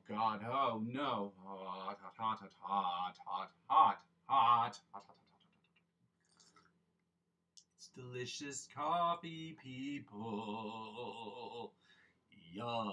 God, oh no. Hot, hot, hot, hot, hot, hot, hot, hot, hot, hot. It's delicious coffee, people. Yeah.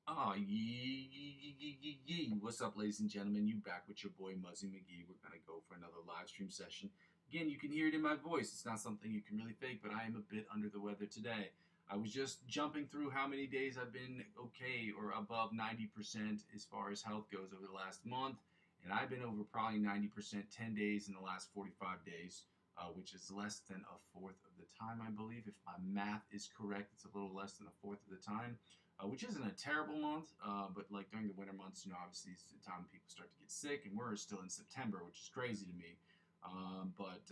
Oh, yee. What's up, ladies and gentlemen? You back with your boy, Muzzy McGee. We're going to go for another live stream session. Again, you can hear it in my voice. It's not something you can really fake, but I am a bit under the weather today. I was just jumping through how many days I've been okay or above 90% as far as health goes over the last month. And I've been over probably 90% 10 days in the last 45 days, which is less than a fourth of the time, I believe. If my math is correct, it's a little less than a fourth of the time. Which isn't a terrible month, but like during the winter months, obviously it's the time people start to get sick, and we're still in September, which is crazy to me. But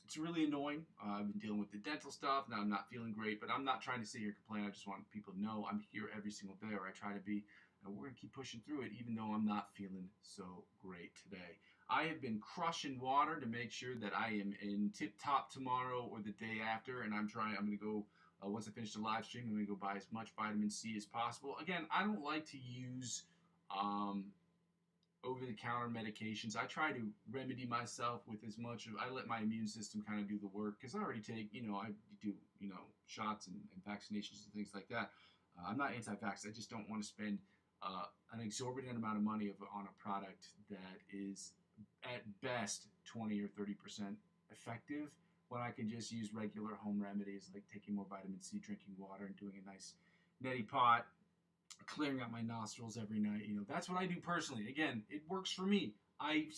it's really annoying. I've been dealing with the dental stuff. Now I'm not feeling great, but I'm not trying to sit here and complain. I just want people to know I'm here every single day, or I try to be. And we're going to keep pushing through it, even though I'm not feeling so great today. I have been crushing water to make sure that I am in tip-top tomorrow or the day after, and I'm going to go once I finish the live stream, I'm going to go buy as much vitamin C as possible. Again, I don't like to use over-the-counter medications. I try to remedy myself with as much of, I let my immune system kind of do the work, because I already take, I do, shots and vaccinations and things like that. I'm not anti-vax. I just don't want to spend an exorbitant amount of money on a product that is at best 20 or 30% effective, when I can just use regular home remedies like taking more vitamin C, drinking water, and doing a nice neti pot, clearing out my nostrils every night. That's what I do personally. Again, it works for me. I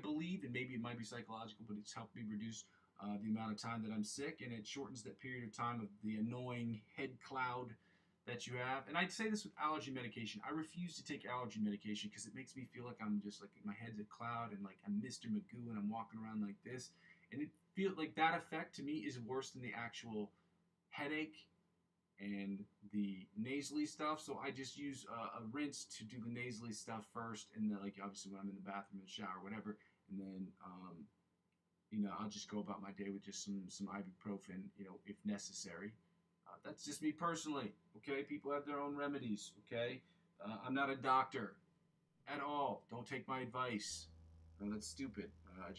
believe, and maybe it might be psychological, but it's helped me reduce the amount of time that I'm sick, and it shortens that period of time of the annoying head cloud that you have. And I'd say this with allergy medication. I refuse to take allergy medication because it makes me feel like I'm just like my head's a cloud and like I'm Mr. Magoo and I'm walking around like this. And it feels like that effect to me is worse than the actual headache and the nasally stuff. So I just use a rinse to do the nasally stuff first, and then like obviously when I'm in the bathroom, in the shower, whatever, and then I'll just go about my day with just some ibuprofen, if necessary. That's just me personally. Okay, people have their own remedies. Okay, I'm not a doctor at all. Don't take my advice. No, that's stupid. I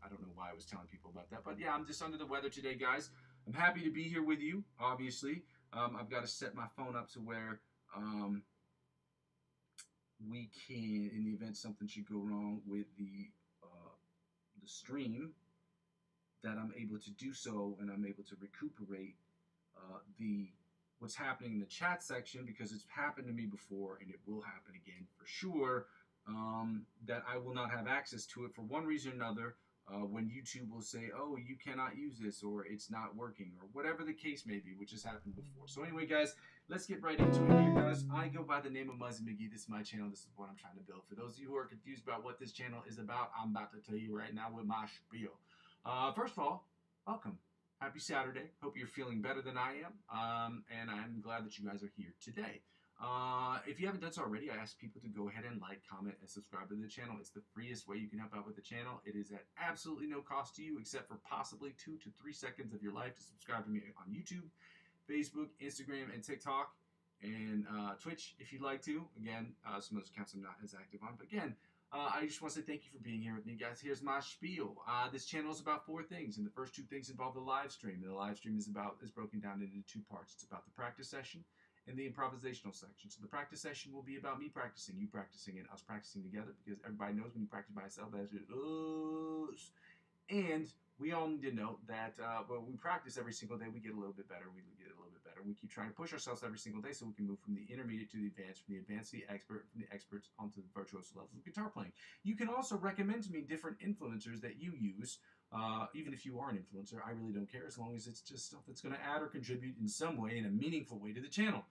don't know why I was telling people about that. But yeah, I'm just under the weather today, guys. I'm happy to be here with you, obviously. I've got to set my phone up to where we can, in the event something should go wrong with the stream, that I'm able to do so and I'm able to recuperate what's happening in the chat section, because it's happened to me before and it will happen again for sure. That I will not have access to it for one reason or another, when YouTube will say, oh, you cannot use this, or it's not working, or whatever the case may be, which has happened before. So anyway, guys, let's get right into it here, guys. I go by the name of Muzzy McGee. This is my channel. This is what I'm trying to build. For those of you who are confused about what this channel is about, I'm about to tell you right now with my spiel. First of all, welcome. Happy Saturday. Hope you're feeling better than I am, and I'm glad that you guys are here today. If you haven't done so already, I ask people to go ahead and like, comment, and subscribe to the channel. It's the freest way you can help out with the channel. It is at absolutely no cost to you, except for possibly 2 to 3 seconds of your life to subscribe to me on YouTube, Facebook, Instagram, and TikTok, and Twitch if you'd like to. Again, some of those accounts I'm not as active on, but again, I just want to say thank you for being here with me, guys. Here's my spiel. This channel is about 4 things, and the first 2 things involve the live stream. And the live stream is broken down into 2 parts. It's about the practice session and the improvisational section. So the practice session will be about me practicing, you practicing, and us practicing together, because everybody knows when you practice by yourself, that's it is. And we all need to know that when we practice every single day, we get a little bit better. We get a little bit better. We keep trying to push ourselves every single day so we can move from the intermediate to the advanced, from the advanced to the expert, from the experts onto the virtuoso levels of guitar playing. You can also recommend to me different influencers that you use. Even if you are an influencer, I really don't care, as long as it's just stuff that's going to add or contribute in some way, in a meaningful way, to the channel.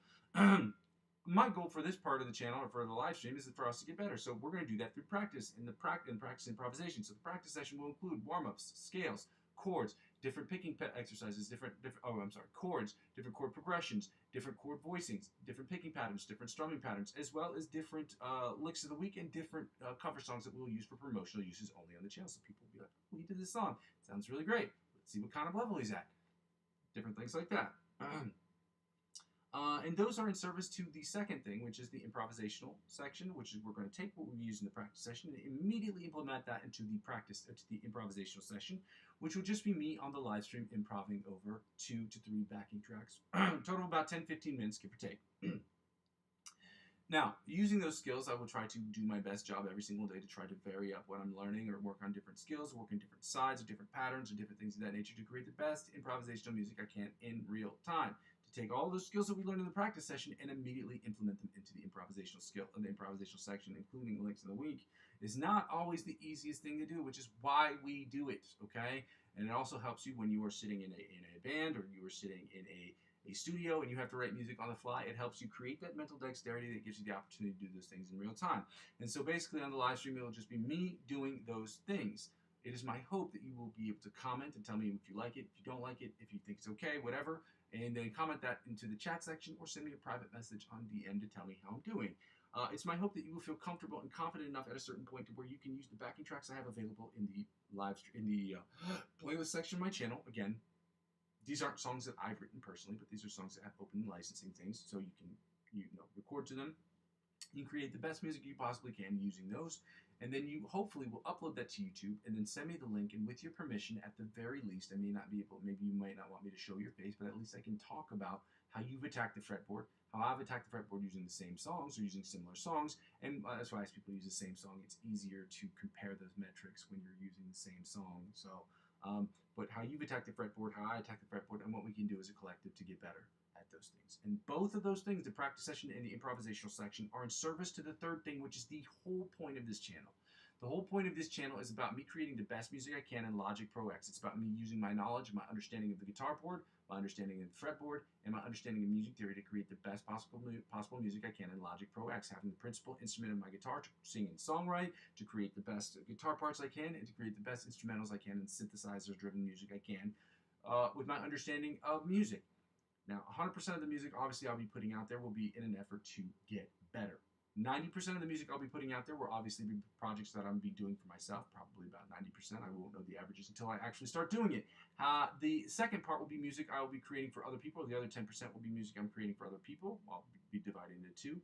My goal for this part of the channel, or for the live stream, is for us to get better. So we're going to do that through practice, and practice improvisation. So the practice session will include warm-ups, scales, chords, different picking exercises, chords, different chord progressions, different chord voicings, different picking patterns, different strumming patterns, as well as different licks of the week and different cover songs that we'll use for promotional uses only on the channel. So people will be like, oh, he did this song. Sounds really great. Let's see what kind of level he's at. Different things like that. And those are in service to the second thing, which is the improvisational section, which is we're going to take what we've used in the practice session and immediately implement that into the improvisational session, which will just be me on the live stream improving over 2 to 3 backing tracks. Total of about 10-15 minutes, give or take. Now, using those skills, I will try to do my best job every single day to try to vary up what I'm learning or work on different skills, work on different sides or different patterns or different things of that nature to create the best improvisational music I can in real time. To take all those skills that we learned in the practice session and immediately implement them into the improvisational section, including links in the week, is not always the easiest thing to do, which is why we do it, okay? And it also helps you when you are sitting in a band or you are sitting in a studio and you have to write music on the fly. It helps you create that mental dexterity that gives you the opportunity to do those things in real time. And so basically on the live stream, it will just be me doing those things. It is my hope that you will be able to comment and tell me if you like it, if you don't like it, if you think it's okay, whatever, and then comment that into the chat section or send me a private message on DM to tell me how I'm doing. It's my hope that you will feel comfortable and confident enough at a certain point to where you can use the backing tracks I have available in the playlist section of my channel. Again, these aren't songs that I've written personally, but these are songs that have open licensing things, so you can record to them. You can create the best music you possibly can using those, and then you hopefully will upload that to YouTube, and then send me the link, and with your permission, at the very least, I may not be able, maybe you might not want me to show your face, but at least I can talk about how you've attacked the fretboard, how I've attacked the fretboard using the same songs or using similar songs, and that's why I ask people to use the same song. It's easier to compare those metrics when you're using the same song. So, but how you've attacked the fretboard, how I attack the fretboard, and what we can do as a collective to get better at those things. And both of those things, the practice session and the improvisational section, are in service to the third thing, which is the whole point of this channel. The whole point of this channel is about me creating the best music I can in Logic Pro X. It's about me using my knowledge, my understanding of the guitar board, my understanding of the fretboard, and my understanding of music theory to create the best possible music I can in Logic Pro X, having the principal instrument of my guitar to sing and songwrite, to create the best guitar parts I can, and to create the best instrumentals I can and synthesizer-driven music I can with my understanding of music. Now, 100% of the music, obviously, I'll be putting out there will be in an effort to get better. 90% of the music I'll be putting out there will obviously be projects that I'm be doing for myself, probably about 90%. I won't know the averages until I actually start doing it. The second part will be music I will be creating for other people. The other 10% will be music I'm creating for other people. I'll be dividing into two.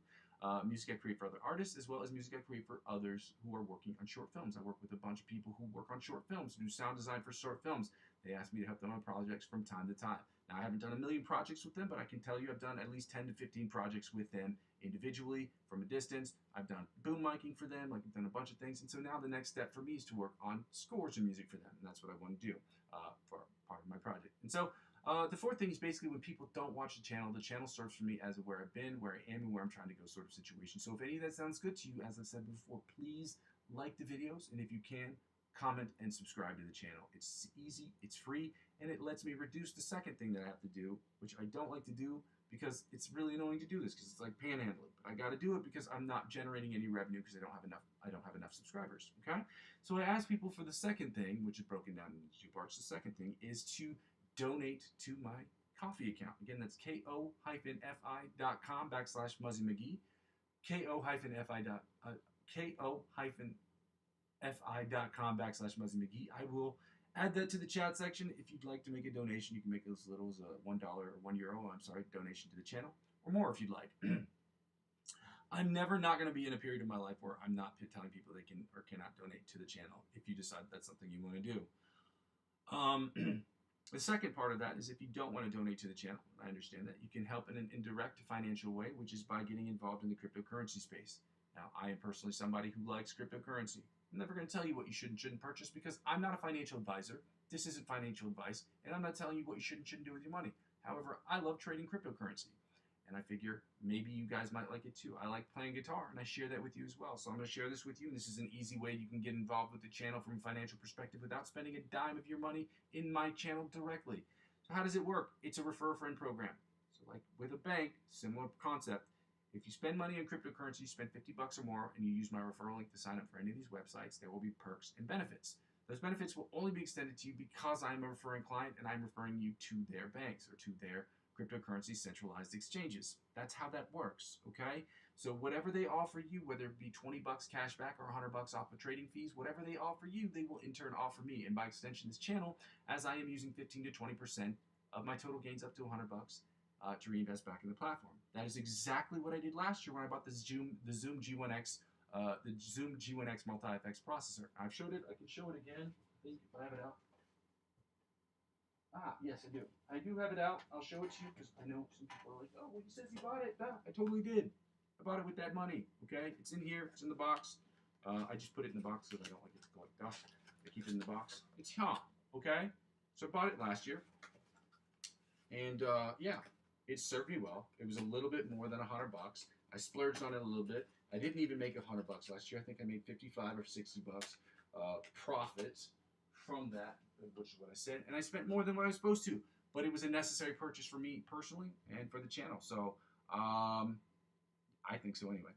Music I create for other artists, as well as music I create for others who are working on short films. I work with a bunch of people who work on short films, do sound design for short films. They ask me to help them on projects from time to time. Now, I haven't done a million projects with them, but I can tell you I've done at least 10 to 15 projects with them individually, from a distance. I've done boom micing for them, like I've done a bunch of things. And so now the next step for me is to work on scores of music for them. And that's what I want to do for part of my project. And so the fourth thing is basically when people don't watch the channel serves for me as where I've been, where I am, and where I'm trying to go sort of situation. So if any of that sounds good to you, as I said before, please like the videos. And if you can, comment and subscribe to the channel. It's easy, it's free, and it lets me reduce the second thing that I have to do, which I don't like to do because it's really annoying to do this because it's like panhandling. But I got to do it because I'm not generating any revenue because I don't have enough subscribers, okay? So I ask people for the second thing, which is broken down into two parts. The second thing is to donate to my Ko-fi account. Again, that's ko-fi.com/Muzzy McGee, ko-fi.com/Muzzy McGee. I will add that to the chat section. If you'd like to make a donation, you can make it as little as $1 or €1, donation to the channel, or more if you'd like. I'm never not going to be in a period of my life where I'm not telling people they can or cannot donate to the channel if you decide that's something you want to do. The second part of that is if you don't want to donate to the channel, I understand that, you can help in an indirect financial way, which is by getting involved in the cryptocurrency space. Now, I am personally somebody who likes cryptocurrency. I'm never going to tell you what you should and shouldn't purchase because I'm not a financial advisor. This isn't financial advice, and I'm not telling you what you should and shouldn't do with your money. However, I love trading cryptocurrency, and I figure maybe you guys might like it too. I like playing guitar, and I share that with you as well. So I'm going to share this with you, and this is an easy way you can get involved with the channel from a financial perspective without spending a dime of your money in my channel directly. So how does it work? It's a refer a friend program. So like with a bank, similar concept. If you spend money on cryptocurrency, you spend $50 or more, and you use my referral link to sign up for any of these websites, there will be perks and benefits. Those benefits will only be extended to you because I'm a referring client and I'm referring you to their banks or to their cryptocurrency centralized exchanges. That's how that works, okay? So whatever they offer you, whether it be 20 bucks cash back or 100 bucks off of trading fees, whatever they offer you, they will in turn offer me. And by extension, this channel, as I am using 15 to 20% of my total gains up to 100 bucks, to reinvest back in the platform. That is exactly what I did last year when I bought the Zoom G1X, the Zoom G1X multi-effects processor. I've showed it. I can show it again. I think if I have it out. Ah, yes, I do. I do have it out. I'll show it to you because I know some people are like, oh, well, he says he bought it. Duh. I totally did. I bought it with that money, okay? It's in here. It's in the box. I just put it in the box so that I don't like it to collect dust. I keep it in the box. It's here, okay? So I bought it last year. And, yeah, it served me well. It was a little bit more than $100. I splurged on it a little bit. I didn't even make $100 last year. I think I made 55 or 60 bucks profit from that, which is what I said. And I spent more than what I was supposed to. But it was a necessary purchase for me personally and for the channel. So, I think so anyway.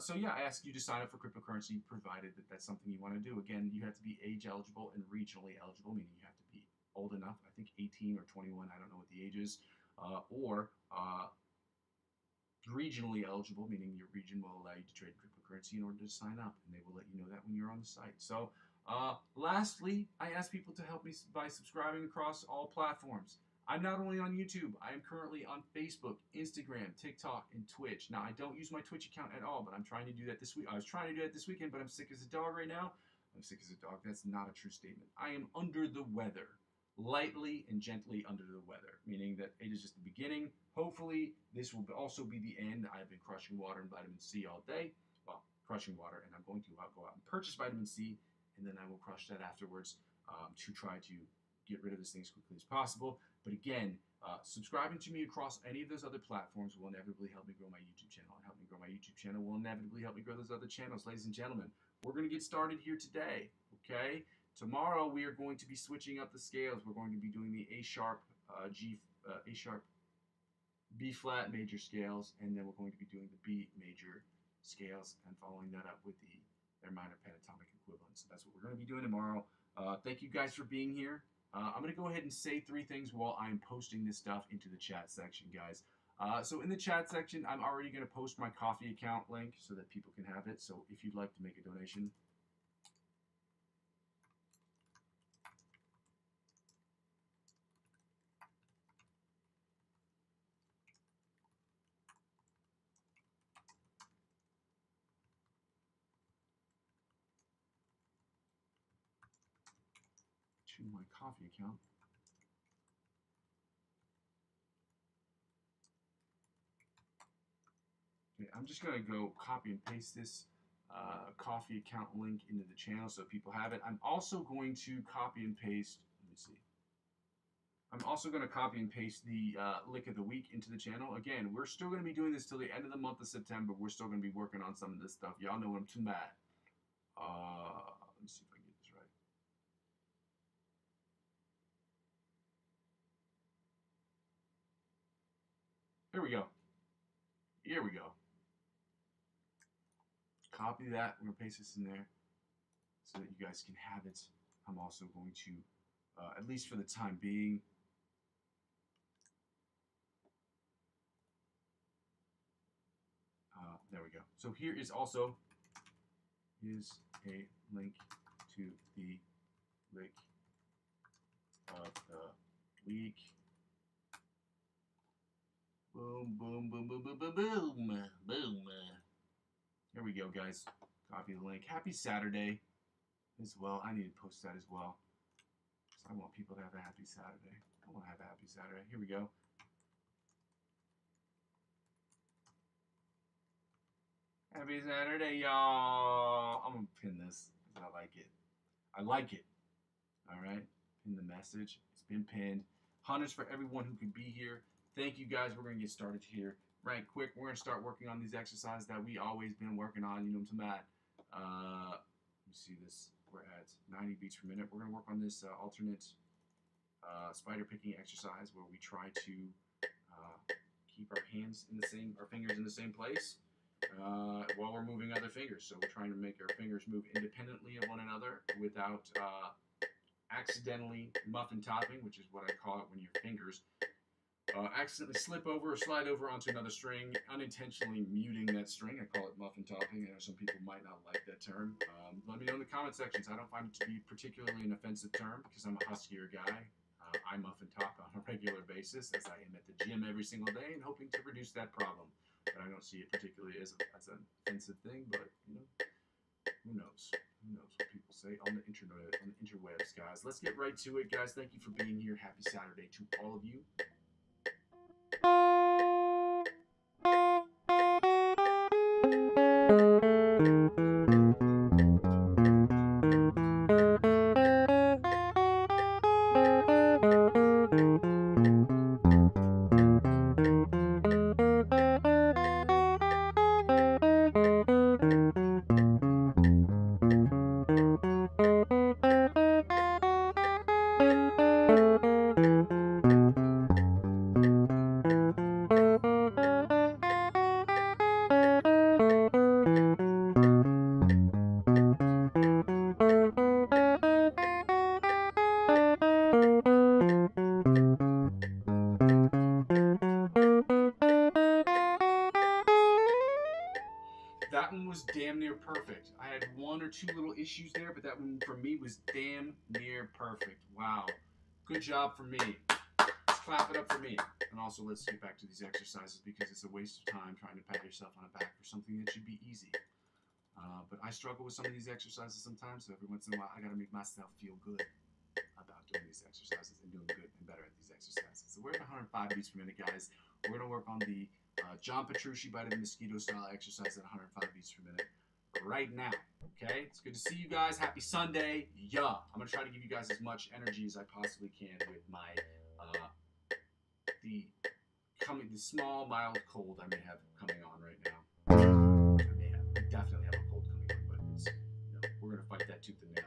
So yeah, I ask you to sign up for cryptocurrency, provided that that's something you want to do. Again, you have to be age eligible and regionally eligible, meaning you have to be old enough, I think 18 or 21, I don't know what the age is, or regionally eligible, meaning your region will allow you to trade cryptocurrency in order to sign up, and they will let you know that when you're on the site. So lastly, I ask people to help me by subscribing across all platforms. I'm not only on YouTube, I am currently on Facebook, Instagram, TikTok, and Twitch. Now, I don't use my Twitch account at all, but I'm trying to do that this week. I was trying to do that this weekend, but I'm sick as a dog right now. I'm sick as a dog. That's not a true statement. I am under the weather. Lightly and gently under the weather, meaning that it is just the beginning. Hopefully, this will also be the end. I've been crushing water and vitamin C all day. Well, crushing water, and I'm going to go out and purchase vitamin C, and then I will crush that afterwards to try to get rid of this thing as quickly as possible. But again, subscribing to me across any of those other platforms will inevitably help me grow my YouTube channel. And help me grow my YouTube channel will inevitably help me grow those other channels. Ladies and gentlemen, we're going to get started here today, okay? Tomorrow we are going to be switching up the scales. We're going to be doing the A sharp, A sharp, B flat major scales, and then we're going to be doing the B major scales and following that up with their minor pentatonic equivalents. So that's what we're going to be doing tomorrow. Thank you guys for being here. I'm going to go ahead and say 3 things while I'm posting this stuff into the chat section, guys. So in the chat section, I'm already going to post my Ko-fi account link so that people can have it. So if you'd like to make a donation, to my Ko-fi account. Okay, I'm just going to go copy and paste this Ko-fi account link into the channel so people have it. I'm also going to copy and paste, let me see. I'm also going to copy and paste the lick of the week into the channel. Again, we're still going to be doing this till the end of the month of September. We're still going to be working on some of this stuff. Y'all know what I'm too mad. Let me see if I can get this right. Here we go. Here we go. Copy that. We're going to paste this in there so that you guys can have it. I'm also going to, at least for the time being, there we go. So here is also a link to the lick of the week. Boom, boom, boom, boom, boom, boom, boom, boom. There we go, guys. Copy the link. Happy Saturday as well. I need to post that as well. So I want people to have a happy Saturday. I want to have a happy Saturday. Here we go. Happy Saturday, y'all. I'm going to pin this because I like it. I like it. All right. Pin the message. It's been pinned. Hunters for everyone who could be here. Thank you, guys. We're going to get started here right quick. We're going to start working on these exercises that we always been working on. You know what I'm talking about. Let me see this. We're at 90 beats per minute. We're going to work on this alternate spider picking exercise where we try to keep our fingers in the same place while we're moving other fingers. So we're trying to make our fingers move independently of one another without accidentally muffin topping, which is what I call it when your fingers accidentally slip over or slide over onto another string, unintentionally muting that string. I call it muffin topping. I know some people might not like that term. Let me know in the comment sections. I don't find it to be particularly an offensive term because I'm a huskier guy. I muffin talk on a regular basis, as I am at the gym every single day, and hoping to reduce that problem. But I don't see it particularly as an offensive thing. But who knows? Who knows what people say on the internet, on the interwebs, guys? Let's get right to it, guys. Thank you for being here. Happy Saturday to all of you. That one was damn near perfect. I had one or two little issues there, but that one for me was damn near perfect. Wow. Good job for me. Let's clap it up for me. And also, let's get back to these exercises because it's a waste of time trying to pat yourself on the back for something that should be easy. But I struggle with some of these exercises sometimes, so every once in a while, I got to make myself feel good about doing these exercises and doing good and better at these exercises. So we're at 105 beats per minute, guys. We're going to work on the John Petrucci Bite of the Mosquito style exercise at 105 beats per minute right now. Okay? It's good to see you guys. Happy Sunday. Yeah. I'm going to try to give you guys as much energy as I possibly can with my the small mild cold I may have coming on right now. I definitely have a cold coming on, but it's, we're going to fight that tooth and nail.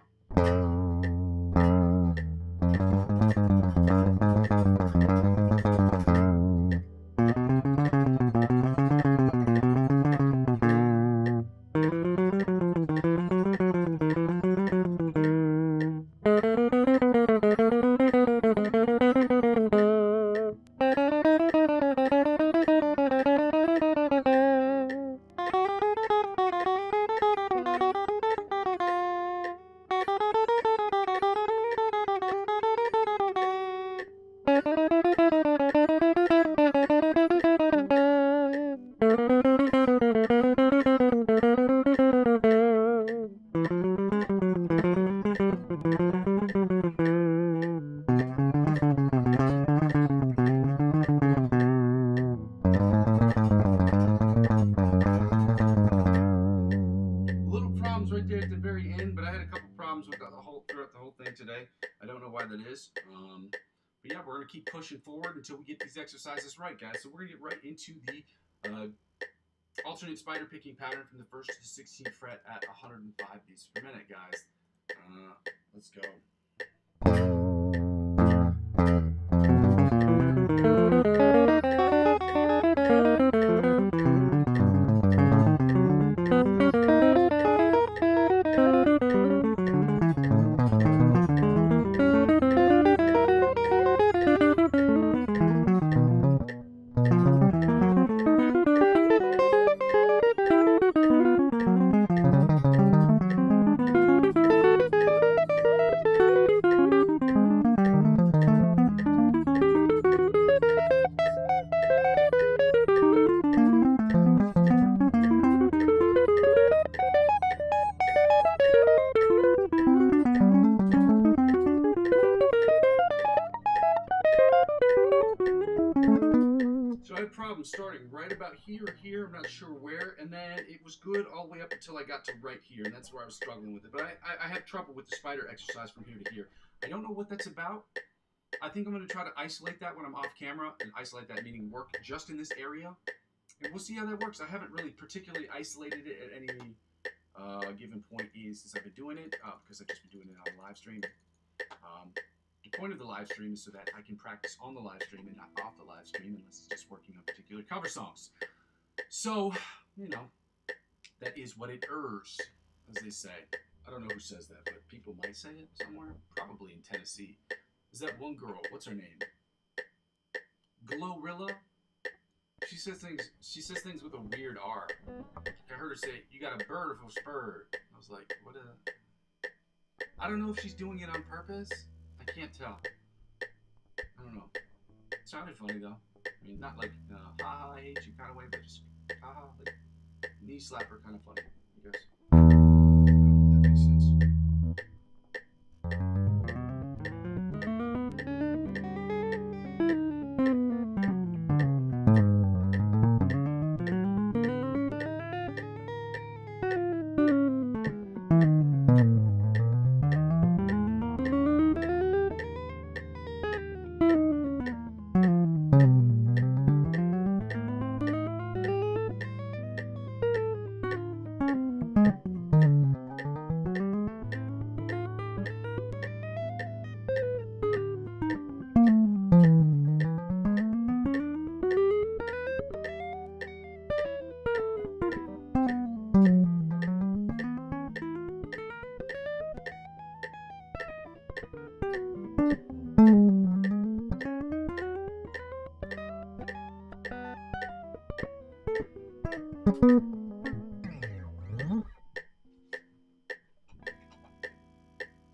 Right there at the very end, but I had a couple problems with throughout the whole thing today. I don't know why that is. But yeah, we're going to keep pushing forward until we get these exercises right, guys. So we're going to get right into the alternate spider picking pattern from the 1st to the 16th fret at 105 beats per minute, guys. Let's go. Problem starting right about here or here, I'm not sure where, and then it was good all the way up until I got to right here, and that's where I was struggling with it. But I have trouble with the spider exercise from here to here. I don't know what that's about. I think I'm going to try to isolate that when I'm off camera, and isolate that meaning work just in this area, and we'll see how that works. I haven't really particularly isolated it at any given point since I've been doing it, because I've just been doing it on the live stream. The point of the live stream is so that I can practice on the live stream and not off the live stream unless it's just working on particular cover songs. So, that is what it is, as they say. I don't know who says that, but people might say it somewhere. Probably in Tennessee. Is that one girl? What's her name? Glorilla? She says things with a weird R. I heard her say, "You got a beautiful spur." I was like, what a... I don't know if she's doing it on purpose. I can't tell. I don't know. It sounded funny though. I mean, not like ha ha I hate you kind of way, but just ha ha like knee slapper kind of funny, I guess. I don't know if that makes sense.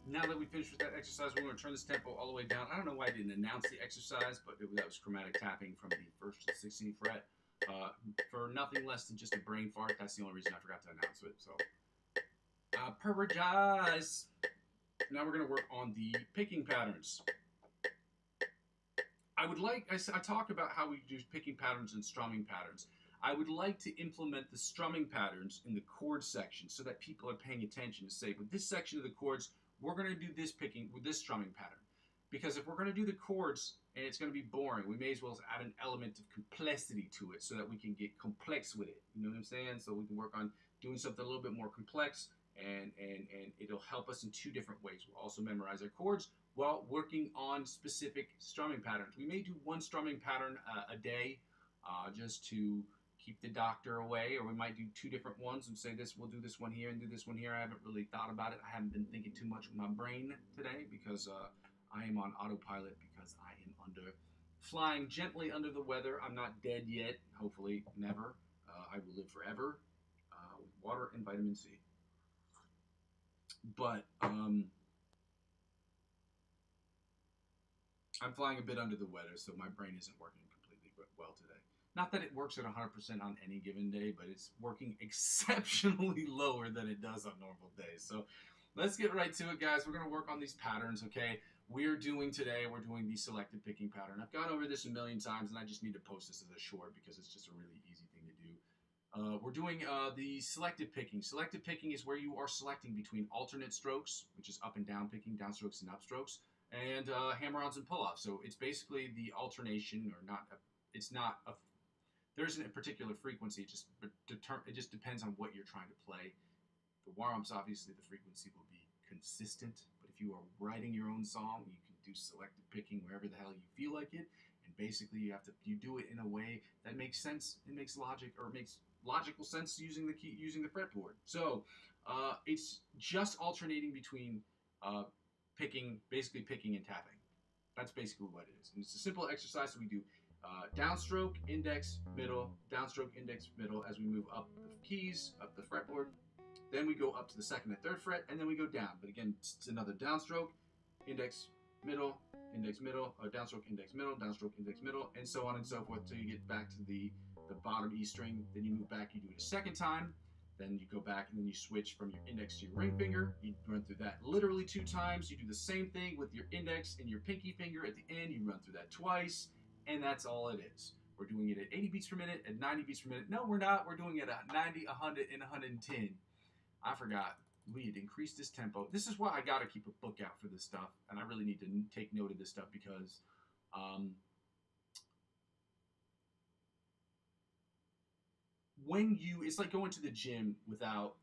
Now that we finished with that exercise, we're going to turn this tempo all the way down. I don't know why I didn't announce the exercise, but that was chromatic tapping from the 1st to the 16th fret. For nothing less than just a brain fart. That's the only reason I forgot to announce it. So, I apologize. Now we're going to work on the picking patterns. I talk about how we do picking patterns and strumming patterns. I would like to implement the strumming patterns in the chord section so that people are paying attention to say, with this section of the chords, we're going to do this picking with this strumming pattern. Because if we're going to do the chords and it's going to be boring, we may as well add an element of complexity to it so that we can get complex with it. You know what I'm saying? So we can work on doing something a little bit more complex, and it'll help us in two different ways. We'll also memorize our chords while working on specific strumming patterns. We may do one strumming pattern a day just to keep the doctor away, or we might do two different ones and say we'll do this one here and do this one here. I haven't really thought about it. I haven't been thinking too much with my brain today because I am on autopilot because I am flying gently under the weather. I'm not dead yet, hopefully never. I will live forever with water and vitamin C. But I'm flying a bit under the weather, so my brain isn't working completely well today. Not that it works at 100% on any given day, but it's working exceptionally lower than it does on normal days. So let's get right to it, guys. We're going to work on these patterns, okay? We're doing the selective picking pattern. I've gone over this a million times, and I just need to post this as a short because it's just a really easy thing to do. We're doing the selective picking. Selective picking is where you are selecting between alternate strokes, which is up and down picking, downstrokes and upstrokes, and hammer-ons and pull-offs. So it's basically the alternation, or not. There isn't a particular frequency. It just depends on what you're trying to play. The warm-ups, obviously, the frequency will be consistent. But if you are writing your own song, you can do selective picking wherever the hell you feel like it. And basically, you do it in a way that makes sense. It makes logical sense using the fretboard. So it's just alternating between basically picking and tapping. That's basically what it is. And it's a simple exercise. So we do downstroke, index, middle, downstroke, index, middle as we move up the keys, up the fretboard. Then we go up to the 2nd and 3rd fret, and then we go down. But again, it's another downstroke, index, middle, downstroke, index, middle, and so on and so forth till you get back to the bottom E string. Then you move back, you do it a second time. Then you go back and then you switch from your index to your ring finger. You run through that literally 2 times. You do the same thing with your index and your pinky finger at the end. You run through that twice, and that's all it is. We're doing it at 80 beats per minute, at 90 beats per minute. No, we're not. We're doing it at 90, 100, and 110. I forgot. We had increased this tempo. This is why I got to keep a book out for this stuff, and I really need to take note of this stuff because it's like going to the gym without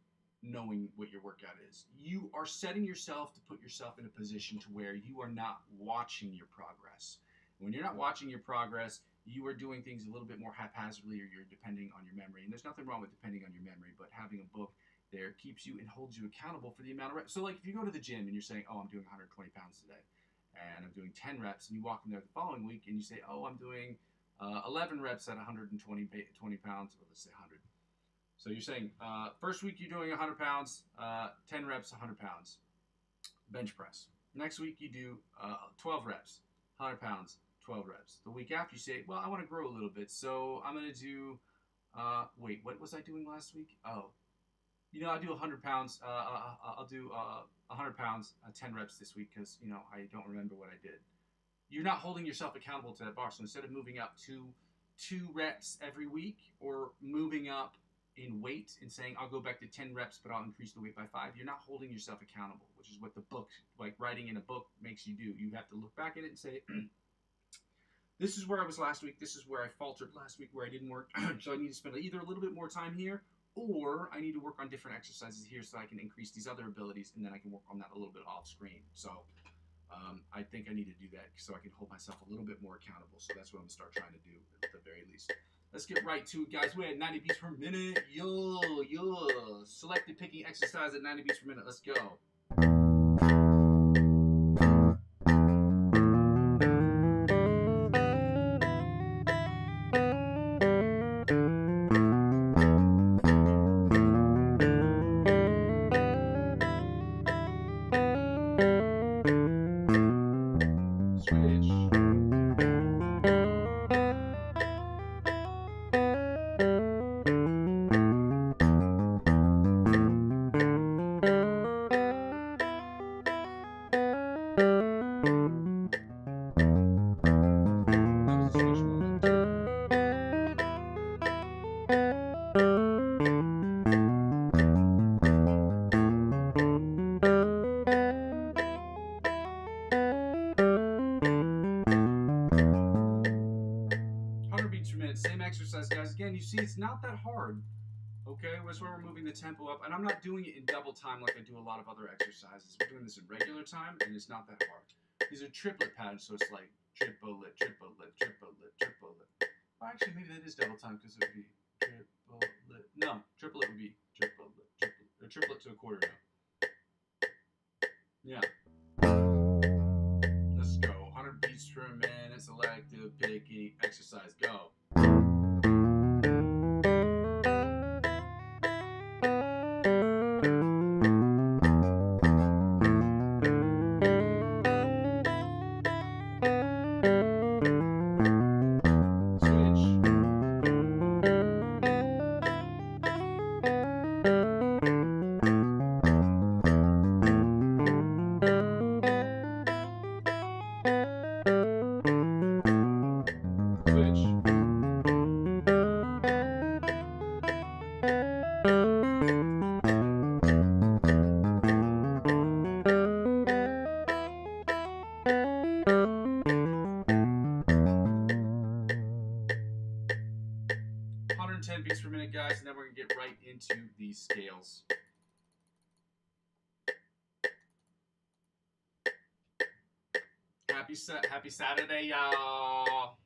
knowing what your workout is. You are setting yourself to put yourself in a position to where you are not watching your progress. When you're not watching your progress, you are doing things a little bit more haphazardly, or you're depending on your memory. And there's nothing wrong with depending on your memory, but having a book there keeps you and holds you accountable for the amount of reps. So like if you go to the gym and you're saying, oh, I'm doing 120 pounds today, and I'm doing 10 reps, and you walk in there the following week and you say, oh, I'm doing 11 reps at 120 pounds, or let's say 100. So you're saying first week you're doing 100 pounds, 10 reps, 100 pounds, bench press. Next week you do 12 reps, 100 pounds, 12 reps. The week after, you say, well, I want to grow a little bit, so I'm going to do, wait, what was I doing last week? Oh, I'll do 100 pounds. I'll do 100 pounds, 10 reps this week because, I don't remember what I did. You're not holding yourself accountable to that bar. So instead of moving up to 2 reps every week or moving up in weight and saying, I'll go back to 10 reps, but I'll increase the weight by 5, you're not holding yourself accountable, which is what the book, like writing in a book, makes you do. You have to look back at it and say, this is where I was last week. This is where I faltered last week, where I didn't work. So I need to spend either a little bit more time here, or I need to work on different exercises here so I can increase these other abilities, and then I can work on that a little bit off screen. So I think I need to do that so I can hold myself a little bit more accountable. So that's what I'm going to start trying to do at the very least. Let's get right to it, guys. We're at 90 beats per minute. Yo. Selected picking exercise at 90 beats per minute. Let's go. 100 beats per minute, same exercise, guys. Again, you see it's not that hard. Okay, that's why we're moving the tempo up. And I'm not doing it in double time like I do a lot of other exercises. We're doing this in regular time, and it's not that hard. These are triplet patterns, so it's like triplet, triplet, triplet, triplet. Oh, actually, maybe that is double time because it would be triplet. No, triplet would be triplet, triplet, or triplet to a quarter note. Yeah. Let's go. 100 beats per minute, selective picking exercise. Go. 110 beats per minute, guys, and then we're going to get right into these scales. Happy Saturday, y'all.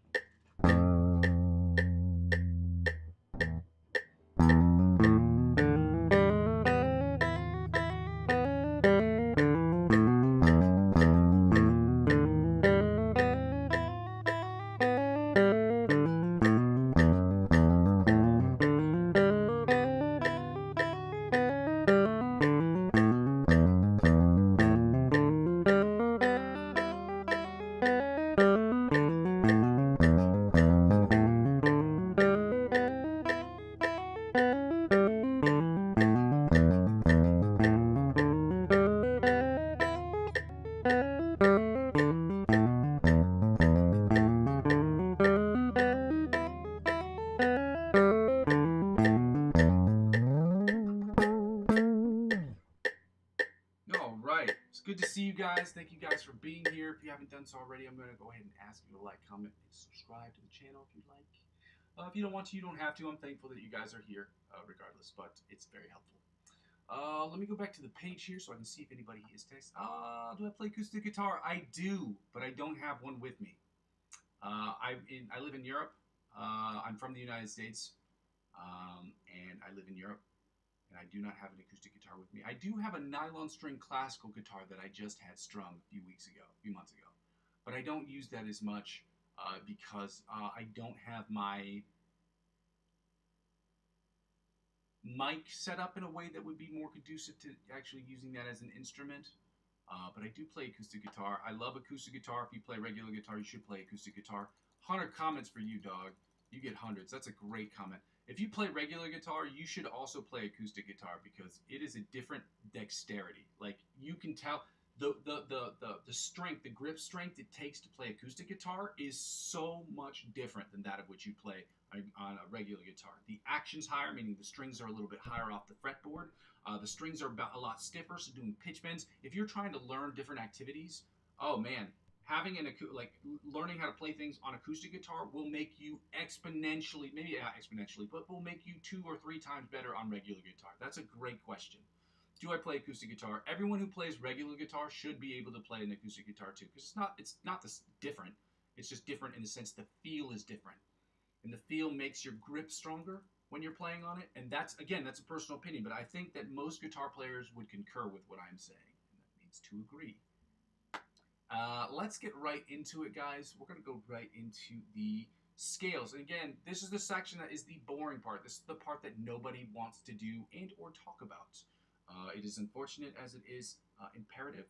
Good to see you guys. Thank you guys for being here. If you haven't done so already, I'm going to go ahead and ask you to like, comment, and subscribe to the channel if you'd like. If you don't want to, you don't have to. I'm thankful that you guys are here regardless, but it's very helpful. Let me go back to the page here so I can see if anybody is text. Do I play acoustic guitar? I do, but I don't have one with me. I live in Europe. I'm from the United States, and I live in Europe. And I do not have an acoustic guitar with me. I do have a nylon string classical guitar that I just had strung a few months ago. But I don't use that as much because I don't have my mic set up in a way that would be more conducive to actually using that as an instrument. But I do play acoustic guitar. I love acoustic guitar. If you play regular guitar, you should play acoustic guitar. 100 comments for you, dog. You get hundreds. That's a great comment. If you play regular guitar, you should also play acoustic guitar because it is a different dexterity. Like, you can tell the strength, the grip strength it takes to play acoustic guitar is so much different than that of which you play on a regular guitar. The action's higher, meaning the strings are a little bit higher off the fretboard. The strings are about a lot stiffer, so doing pitch bends. If you're trying to learn different activities, oh man, having learning how to play things on acoustic guitar will make you exponentially, maybe not exponentially, but will make you 2 or 3 times better on regular guitar. That's a great question. Do I play acoustic guitar? Everyone who plays regular guitar should be able to play an acoustic guitar too, because it's not this different. It's just different in the sense the feel is different, and the feel makes your grip stronger when you're playing on it. And that's a personal opinion, but I think that most guitar players would concur with what I'm saying, and that means to agree. Let's get right into it, guys. We're going to go right into the scales. And again, this is the section that is the boring part. This is the part that nobody wants to do and or talk about. It is unfortunate as it is imperative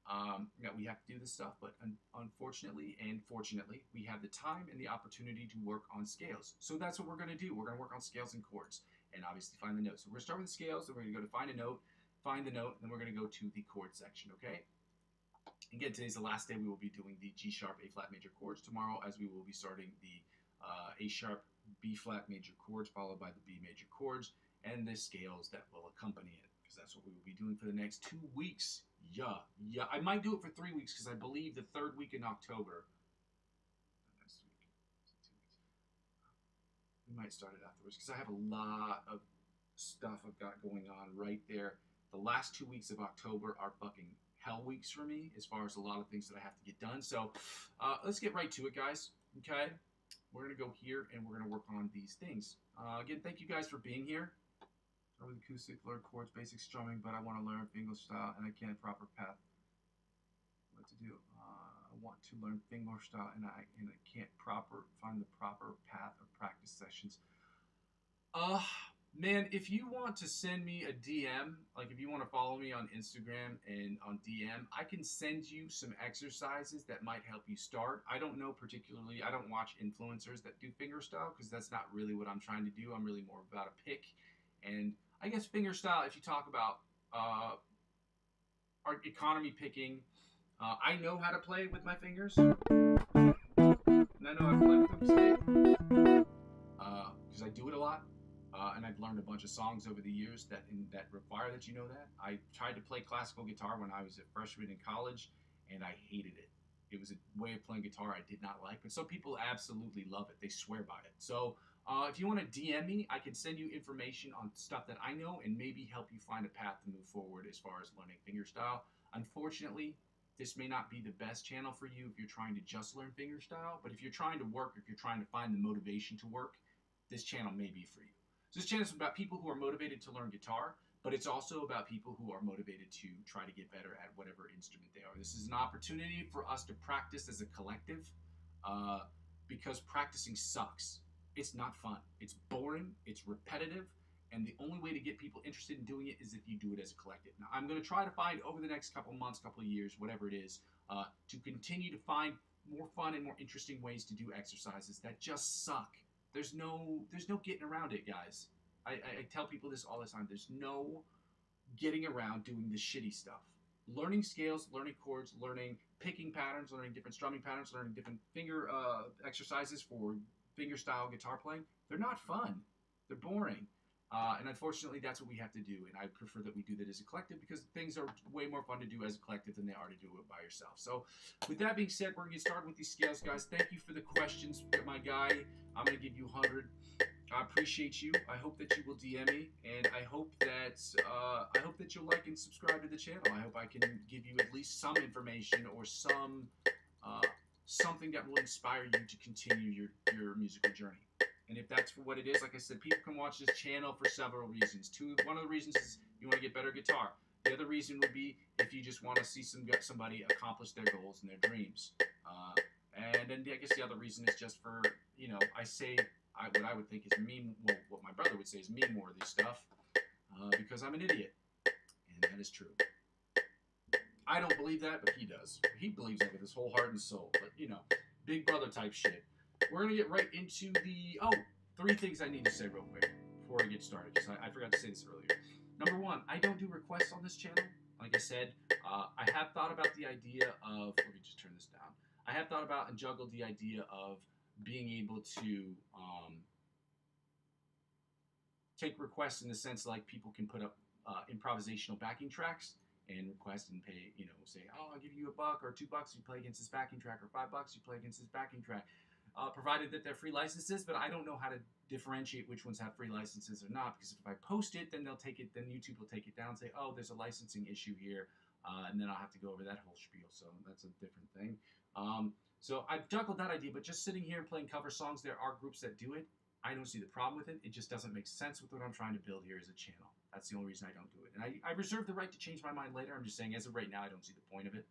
that we have to do this stuff, but unfortunately and fortunately, we have the time and the opportunity to work on scales. So that's what we're going to do. We're going to work on scales and chords, and obviously find the notes. So we're going to start with the scales, then we're going to go to find a note, find the note, and then we're going to go to the chord section, okay? Again, today's the last day we will be doing the G sharp, A flat major chords. Tomorrow, as we will be starting the A sharp, B flat major chords, followed by the B major chords, and the scales that will accompany it, because that's what we will be doing for the next 2 weeks. Yeah. I might do it for 3 weeks, because I believe the 3rd week in October. Next week. 2 weeks. We might start it afterwards, because I have a lot of stuff I've got going on right there. The last 2 weeks of October are fucking hell weeks for me, as far as a lot of things that I have to get done. So let's get right to it, guys. Okay, we're gonna go here and we're gonna work on these things. Again, thank you guys for being here. Start with acoustic, learn chords, basic strumming, but I want to learn finger style and I can't proper path. What to do? I want to learn finger style and I can't find the proper path of practice sessions. Man, if you want to send me a DM, like if you want to follow me on Instagram and on DM, I can send you some exercises that might help you start. I don't know particularly, I don't watch influencers that do fingerstyle because that's not really what I'm trying to do. I'm really more about a pick. And I guess fingerstyle, if you talk about our economy picking, I know how to play with my fingers. And I know how to play with them because I do it a lot. And I've learned a bunch of songs over the years that require that you know that. I tried to play classical guitar when I was a freshman in college, and I hated it. It was a way of playing guitar I did not like, but some people absolutely love it. They swear by it. So if you want to DM me, I can send you information on stuff that I know and maybe help you find a path to move forward as far as learning fingerstyle. Unfortunately, this may not be the best channel for you if you're trying to just learn fingerstyle, but if you're trying to work, if you're trying to find the motivation to work, this channel may be for you. So this channel is about people who are motivated to learn guitar, but it's also about people who are motivated to try to get better at whatever instrument they are. This is an opportunity for us to practice as a collective because practicing sucks. It's not fun. It's boring. It's repetitive. And the only way to get people interested in doing it is if you do it as a collective. Now, I'm going to try to find over the next couple months, couple of years, whatever it is, to continue to find more fun and more interesting ways to do exercises that just suck. There's no getting around it, guys. I tell people this all the time. There's no getting around doing the shitty stuff. Learning scales, learning chords, learning picking patterns, learning different strumming patterns, learning different finger exercises for fingerstyle guitar playing. They're not fun. They're boring. And unfortunately, that's what we have to do. And I prefer that we do that as a collective because things are way more fun to do as a collective than they are to do it by yourself. So with that being said, we're going to get started with these scales, guys. Thank you for the questions, my guy. I'm going to give you 100. I appreciate you. I hope that you will DM me, and I hope that you'll like and subscribe to the channel. I hope I can give you at least some information or some something that will inspire you to continue your musical journey. And if that's for what it is, like I said, people can watch this channel for several reasons. One of the reasons is you want to get better guitar. The other reason would be if you just want to see somebody accomplish their goals and their dreams. And then I guess the other reason is just for, I say what I would think is what my brother would say is more of this stuff because I'm an idiot. And that is true. I don't believe that, but he does. He believes it with his whole heart and soul. But, you know, big brother type shit. We're going to get right into the... Oh, 3 things I need to say real quick before we get started, because I forgot to say this earlier. Number 1, I don't do requests on this channel. Like I said, I have thought about the idea of... Let me just turn this down. I have thought about and juggled the idea of being able to take requests in the sense like people can put up improvisational backing tracks and request and pay, you know, say, oh, I'll give you $1 or $2 you play against this backing track, or $5 you play against this backing track, provided that they're free licenses. But I don't know how to differentiate which ones have free licenses or not, because if I post it, then they'll take it, then YouTube will take it down and say, oh, there's a licensing issue here, and then I'll have to go over that whole spiel. So that's a different thing. So I've juggled that idea, but just sitting here and playing cover songs, there are groups that do it. I don't see the problem with it. It just doesn't make sense with what I'm trying to build here as a channel. That's the only reason I don't do it. And I reserve the right to change my mind later. I'm just saying, as of right now, I don't see the point of it.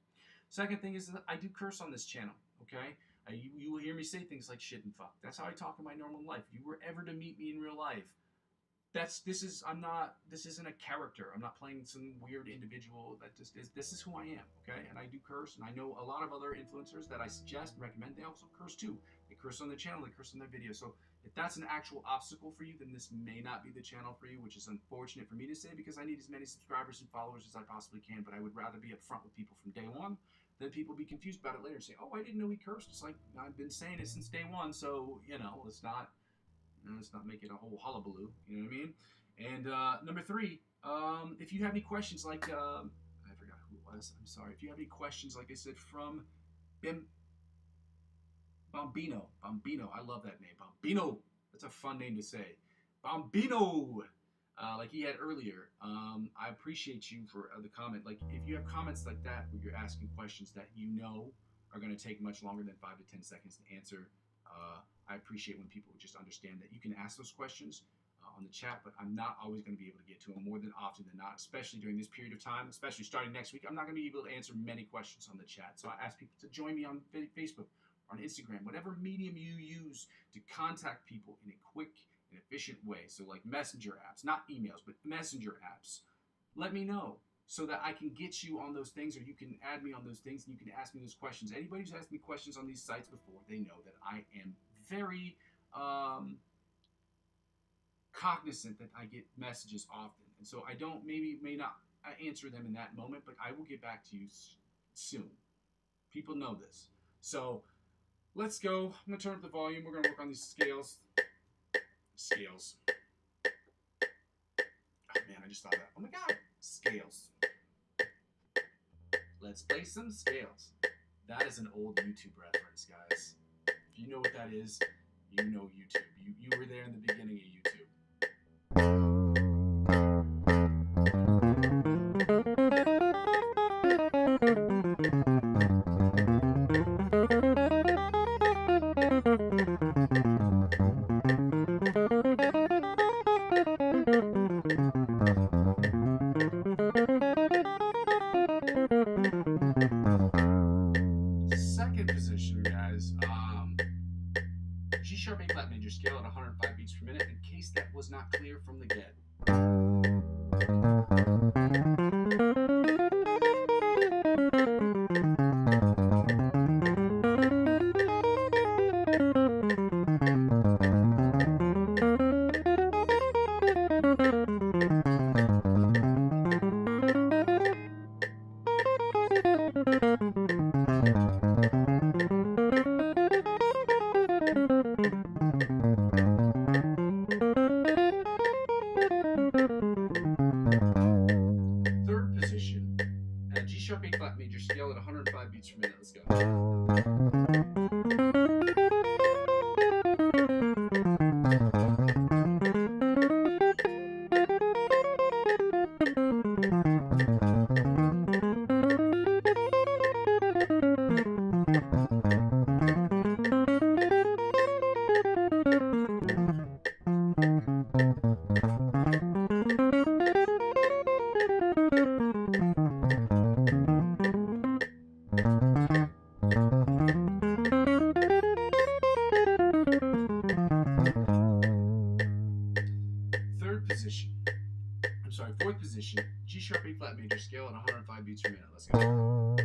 Second thing is that I do curse on this channel, okay? You will hear me say things like shit and fuck. That's how I talk in my normal life. If you were ever to meet me in real life, this isn't a character. I'm not playing some weird individual. This is who I am, okay? And I do curse, and I know a lot of other influencers that I suggest and recommend, they also curse too. They curse on their channel, they curse on their videos. So if that's an actual obstacle for you, then this may not be the channel for you, which is unfortunate for me to say, because I need as many subscribers and followers as I possibly can. But I would rather be upfront with people from day one than people be confused about it later and say, oh, I didn't know he cursed. It's like, I've been saying it since day one, so, you know, let's not make it a whole hullabaloo, you know what I mean? And number 3, if you have any questions, like, I forgot who it was, I'm sorry. If you have any questions, like I said, from Bambino, I love that name, Bambino, that's a fun name to say, Bambino, like he had earlier. I appreciate you for the comment. Like, if you have comments like that, where you're asking questions that you know are going to take much longer than 5 to 10 seconds to answer, I appreciate when people just understand that you can ask those questions on the chat, but I'm not always going to be able to get to them more than often than not, especially during this period of time, especially starting next week. I'm not going to be able to answer many questions on the chat. So I ask people to join me on Facebook, or on Instagram, whatever medium you use to contact people in a quick and efficient way. So like messenger apps, not emails, but messenger apps. Let me know so that I can get you on those things, or you can add me on those things and you can ask me those questions. Anybody who's asked me questions on these sites before, they know that I am very cognizant that I get messages often, and so I don't may not answer them in that moment, but I will get back to you soon. People know this. So let's go. I'm gonna turn up the volume. We're gonna work on these scales. Oh man, I just thought that. Oh my god, scales. Let's play some scales. That is an old YouTube reference, guys. If you know what that is, you know YouTube. You were there in the beginning of YouTube. Second position, guys. G sharp A flat major scale at 105 beats per minute, in case that was not clear from the get. Third position at G sharp A flat major scale at 105 beats per minute. Let's go. Fourth position, G sharp A flat major scale at 105 beats per minute. Let's go.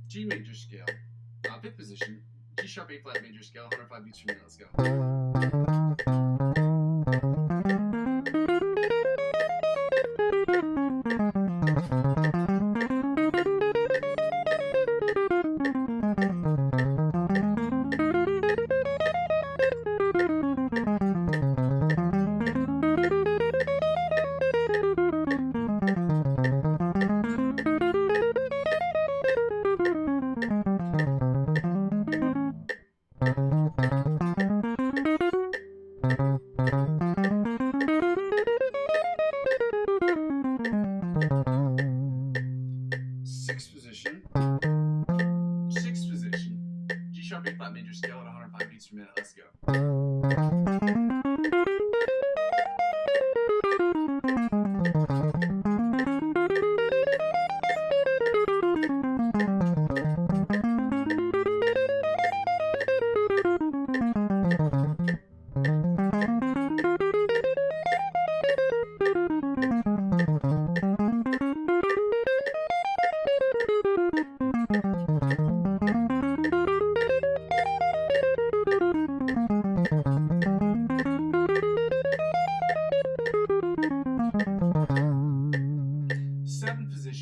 G major scale. Fifth position, G sharp A flat major scale, 105 beats per minute. Let's go. Sixth position, G sharp A flat major scale at 105 beats per minute. Let's go.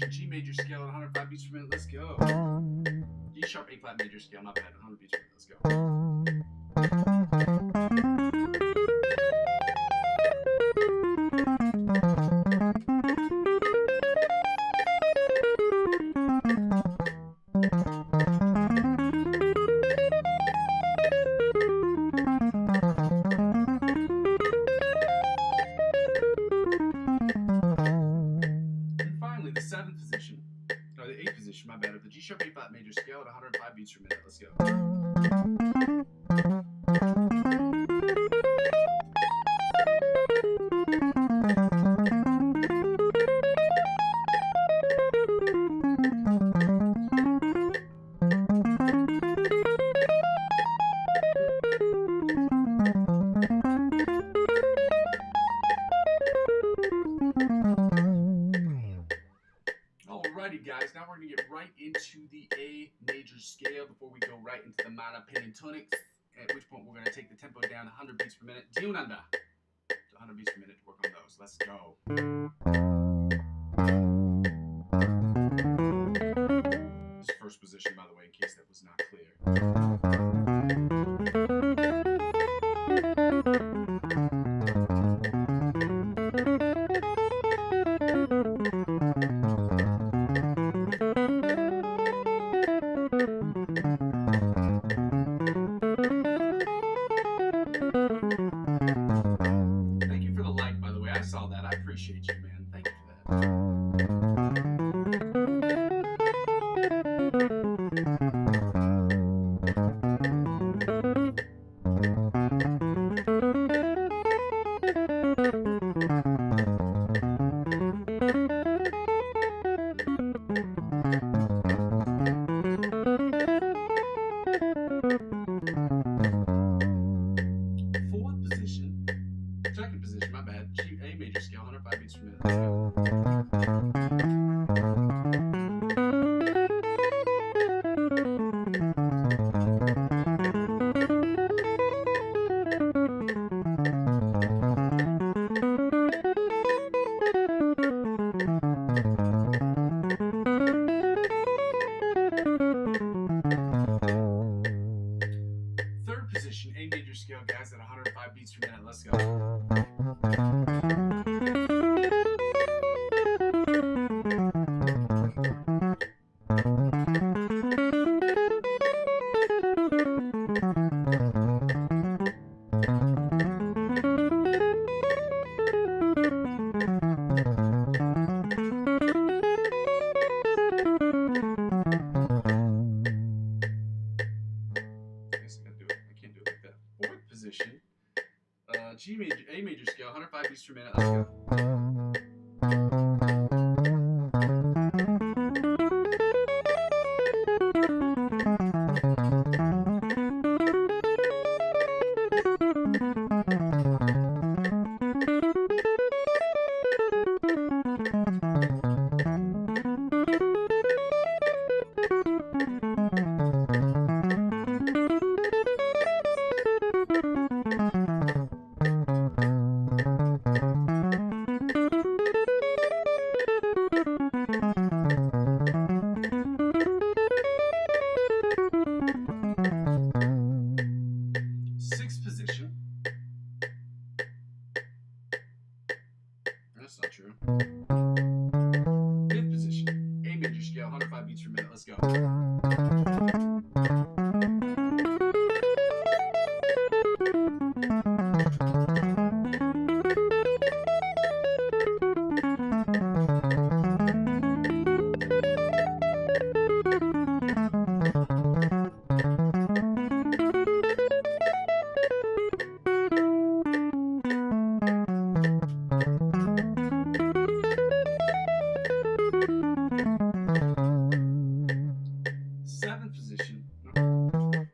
G major scale at 105 beats per minute. Let's go. G sharp A flat major scale, not bad. 100 beats per minute. Let's go. The eighth position, my bad, of the G sharp A flat major scale at 105 beats per minute. Let's go. Alrighty guys, now we're going to get right into the A major scale before we go right into the minor pentatonics, at which point we're going to take the tempo down 100 beats per minute, to 100 beats per minute to work on those. Let's go. This is first position, by the way, in case that was not clear. Thank you for the like, by the way. I saw that. I appreciate you, man. Thank you for that. Second position, my bad. G A major scale, 105 beats per minute. Let's go. beats per minute. Let's go. Sixth position. That's not true. Fifth position. A major scale, 105 beats per minute. Let's go. Seventh position. No.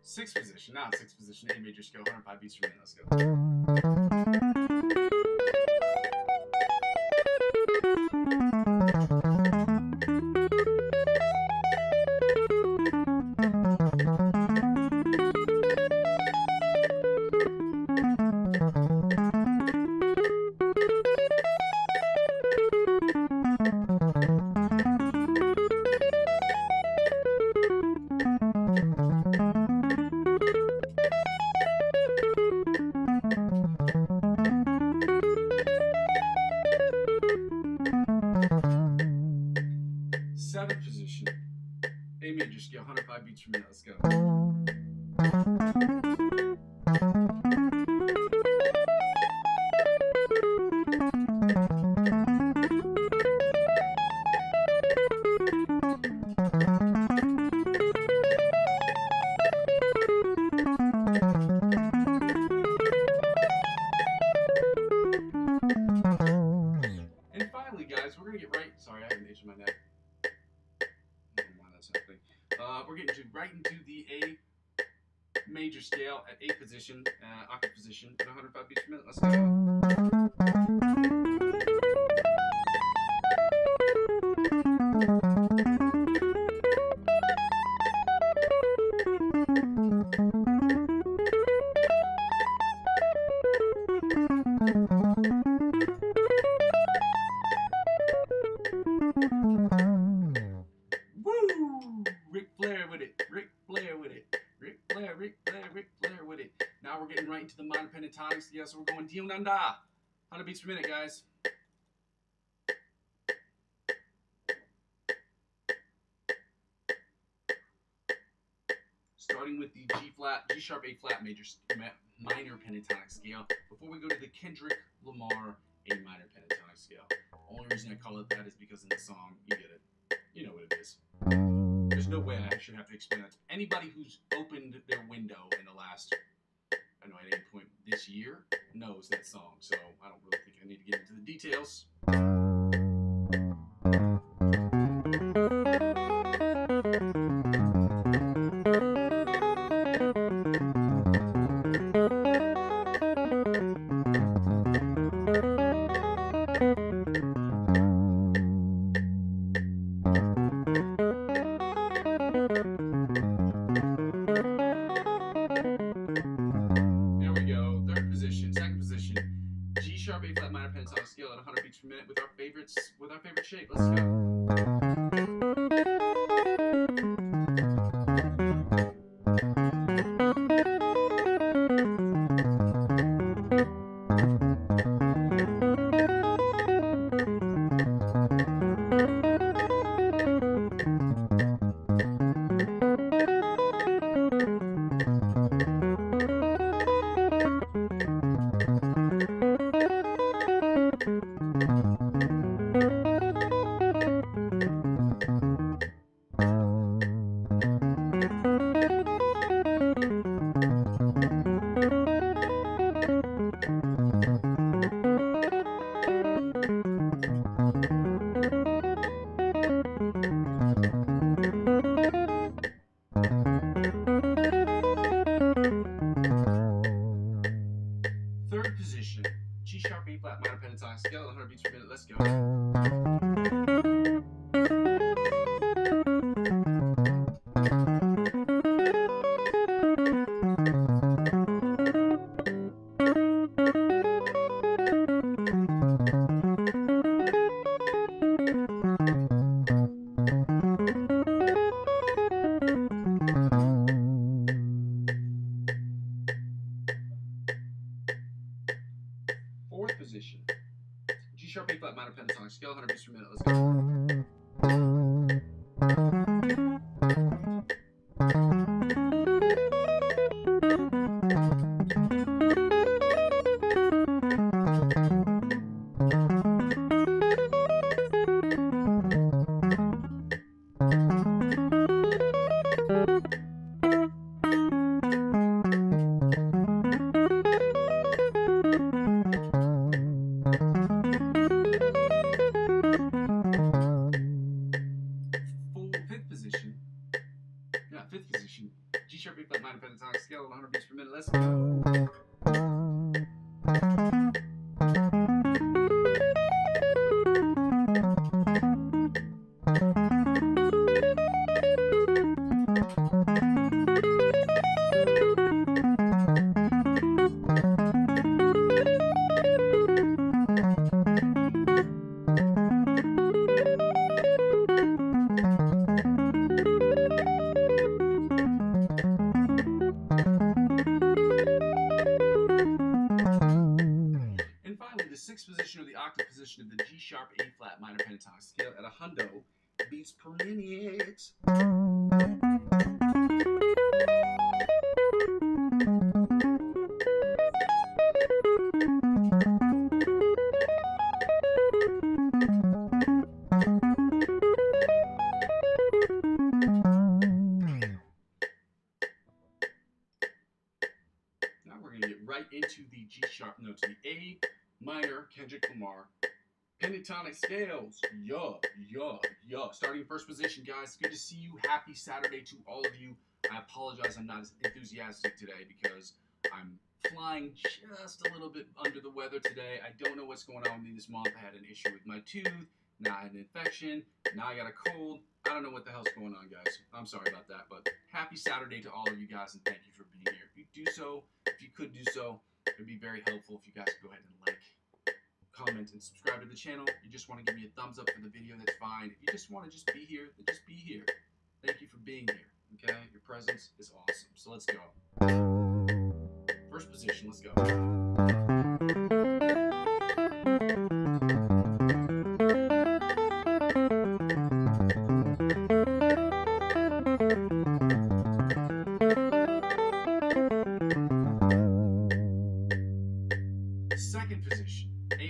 Sixth position. Not sixth position. A major scale, 105 beats per minute. Let's go. Seventh position. A major scale, 105 beats per minute. Let's go. And finally, guys, we're gonna get right. Sorry, I have an itch in my neck. We're getting right into the A major scale at 8th position, octave position at 105 beats per minute. Let's go. Now we're getting right into the minor pentatonic scale, so we're going Dio Nanda. 100 beats per minute, guys. Starting with the G flat, G sharp, A flat minor pentatonic scale. Before we go to the Kendrick Lamar A minor pentatonic scale. Only reason I call it that is because in the song, you get it. You know what it is. There's no way I should have to explain that to anybody who's opened their window in the last, I don't know, at any point this year knows that song. So I don't really think I need to get into the details. G sharp, A flat minor pentatonic scale at 100 beats per minute with our favorite shape. Let's go. pentatonic scale, 100 beats per minute. Let's go. Fifth position, G sharp, A flat minor pentatonic scale at 100 beats per minute. Let's go. Sixth position or the octave position of the G sharp, A flat minor pentatonic scale at 100 beats per minute. Now we're going to get right into the G sharp note, to the A minor Kendrick Lamar pentatonic scales. Starting in first position, guys. Good to see you. Happy Saturday to all of you. I apologize I'm not as enthusiastic today because I'm flying just a little bit under the weather today. I don't know what's going on with me this month. I had an issue with my tooth. Now I had an infection. Now I got a cold. I don't know what the hell's going on, guys. I'm sorry about that, but happy Saturday to all of you guys, and thank you for being here. If you could do so, it would be very helpful if you guys could go ahead and like, comment, and subscribe to the channel. If you just want to give me a thumbs up for the video, that's fine. If you just want to just be here, then just be here. Thank you for being here, okay? Your presence is awesome. So let's go. First position, let's go. Second position, A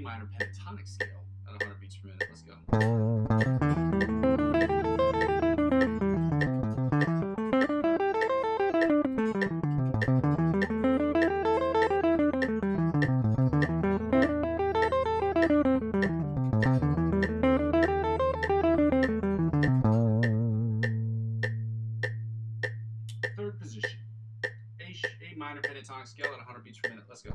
minor pentatonic scale at 100 beats per minute. Let's go. Third position, A minor pentatonic scale at 100 beats per minute. Let's go.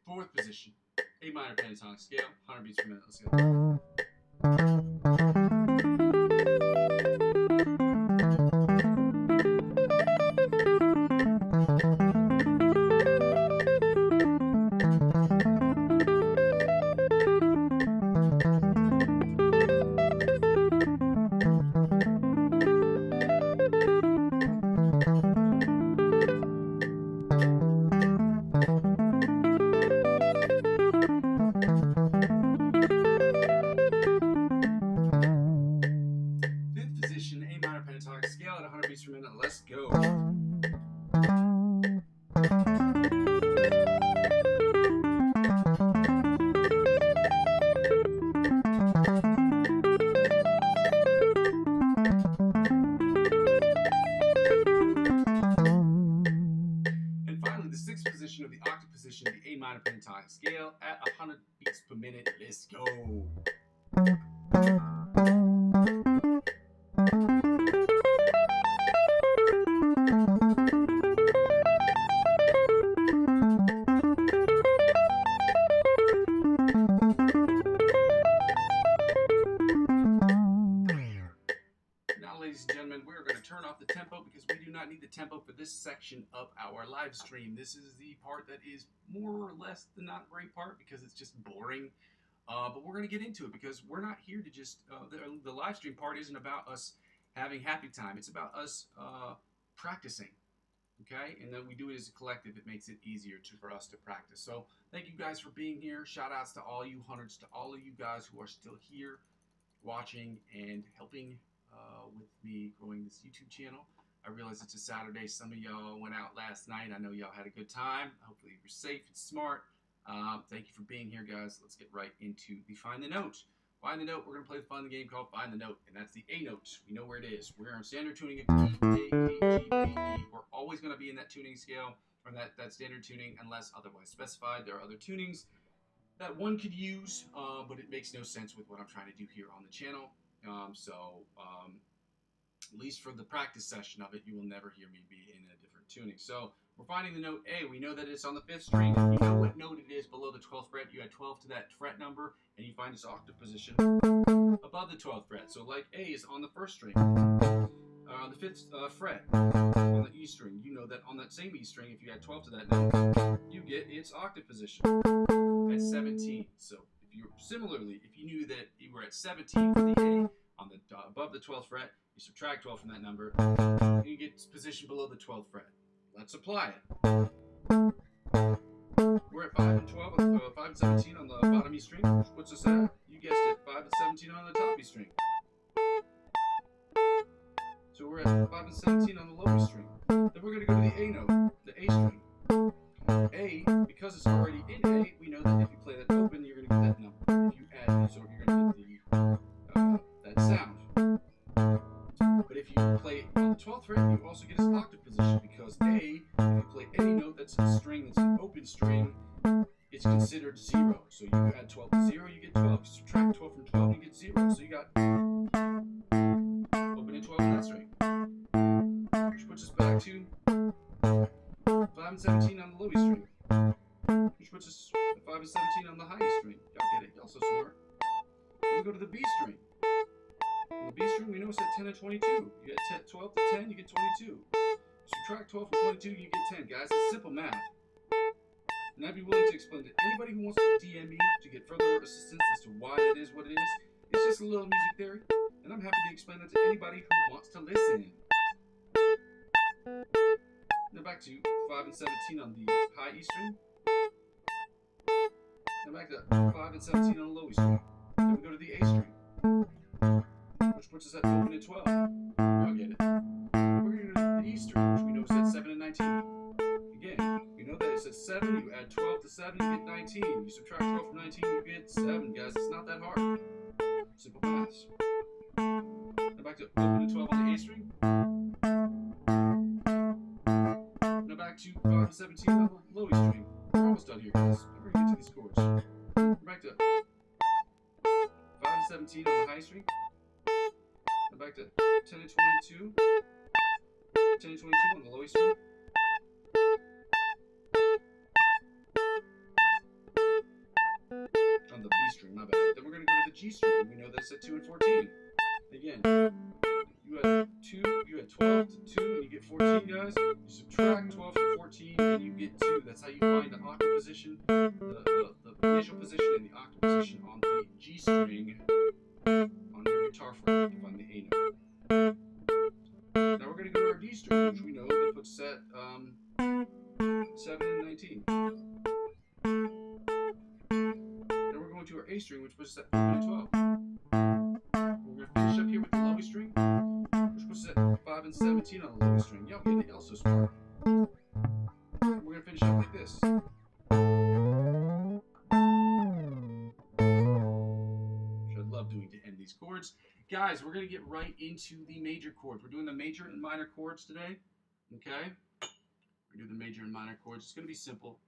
Fourth position, A minor pentatonic scale, 100 beats per minute. Let's go. Scale at 100 beats per minute. Let's go. And finally, the sixth position of the octave position, the A minor pentatonic scale at 100 beats per minute. Let's go. this section of our live stream. This is the part that is more or less the not great part because it's just boring. But we're going to get into it because we're not here to just, the live stream part isn't about us having happy time. It's about us practicing, okay? And then we do it as a collective. It makes it easier for us to practice. So thank you guys for being here. Shout outs to all you hundreds, to all of you guys who are still here watching and helping with me growing this YouTube channel. I realize it's a Saturday. Some of y'all went out last night. I know y'all had a good time. Hopefully you're safe and smart. Thank you for being here, guys. Let's get right into the Find the Note. Find the Note, we're going to play the fun game called Find the Note, and that's the A note. We know where it is. We're on standard tuning of E, A, A, G, B, E. We're always going to be in that tuning scale, or that standard tuning, unless otherwise specified. There are other tunings that one could use, but it makes no sense with what I'm trying to do here on the channel. At least for the practice session of it, you will never hear me be in a different tuning. So we're finding the note A. We know that it's on the 5th string. You know what note it is below the 12th fret. You add 12 to that fret number, and you find its octave position above the 12th fret. So like A is on the 1st string, on the 5th fret, on the E string. You know that on that same E string, if you add 12 to that note, you get its octave position at 17. So if you similarly, if you knew that you were at 17 for the A on the above the 12th fret, you subtract 12 from that number, and you get its position below the 12th fret. Let's apply it. We're at 5 and 12, 5 and 17 on the bottom E string, which puts us at, you guessed it, 5 and 17 on the top E string. So we're at 5 and 17 on the low E string. Then we're going to go to the A note, the A string. A, because it's already in A, we know that if you play that open, you're going to get that number. If you add, so you're going to get that sound. But if you play it on the 12th fret, you also get its octave position because A, if you play any note that's a string that's an open string, it's considered 0. So you add 12 to 0, you get 12. You subtract 12 from 12, you get 0. So you got open and 12 on that string. Which puts us back to 5 and 17 on the low E string. Which puts us at 5 and 17 on the high E string. Y'all get it, y'all so smart. Then we go to the B string. On the B string, we know it's at 10 and 22. You get 12 to 10, you get 22. Subtract 12 from 22, you get 10. Guys, it's simple math. And I'd be willing to explain to anybody who wants to DM me to get further assistance as to why it is what it is. It's just a little music theory, and I'm happy to explain that to anybody who wants to listen. Now back to 5 and 17 on the high E string. Now back to 5 and 17 on the low E string. Then we go to the A string, which puts us at open and 12. Y'all get it. We're going to go to the E string, which we know is at 7 and 19. Again, we know that it's at 7, you add 12 to 7, you get 19. You subtract 12 from 19, you get 7. Guys, it's not that hard. Simple maths. Now back to open and 12 on the A string. Now back to 5 and 17 on the low E string. We're almost done here, guys. We're going to get to these chords. We're back to 5 and 17 on the high string. Now back to 10 and 22. 10 and 22 on the low E string. On the B string, my bad. Then we're going to go to the G string. We know that's at 2 and 14. Again, you had 2, you had 12 to 2, and you get 14, guys. You subtract 12 from 14, and you get 2. That's how you find the octave position, the initial position, and the octave position on the G string on your guitar fret to find the A note. Now we're going to go to our D string, which we know that puts us at 7 and 19. To our A string, which puts us at 5 and 12. We're going to finish up here with the low E string, which puts us at 5 and 17 on the low E string. Y'all get it, y'all so smart. And we're going to finish up like this. Which I love doing to end these chords. Guys, we're going to get right into the major chords. We're doing the major and minor chords today. Okay? We're doing the major and minor chords. It's going to be simple.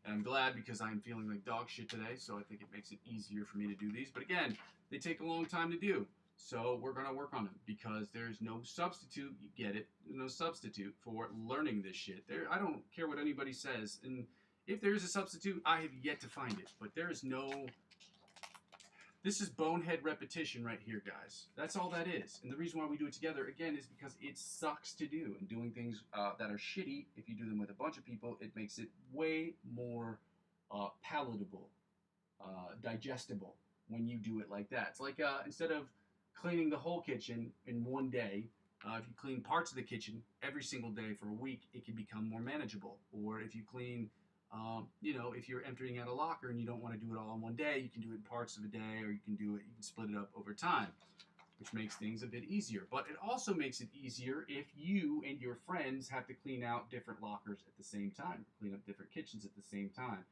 And I'm glad because I'm feeling like dog shit today, so I think it makes it easier for me to do these. But again, they take a long time to do, so we're going to work on them because there's no substitute, you get it, there's no substitute for learning this shit. I don't care what anybody says, and if there is a substitute, I have yet to find it, but there is no This is bonehead repetition right here, guys. That's all that is. And the reason why we do it together, again, is because it sucks to do. And doing things that are shitty, if you do them with a bunch of people, it makes it way more palatable, digestible when you do it like that. It's like instead of cleaning the whole kitchen in one day, if you clean parts of the kitchen every single day for a week, it can become more manageable. Or if you clean if you're emptying out a locker and you don't want to do it all in one day, you can do it in parts of a day, or you can split it up over time, which makes things a bit easier. But it also makes it easier if you and your friends have to clean out different lockers at the same time, clean up different kitchens at the same time.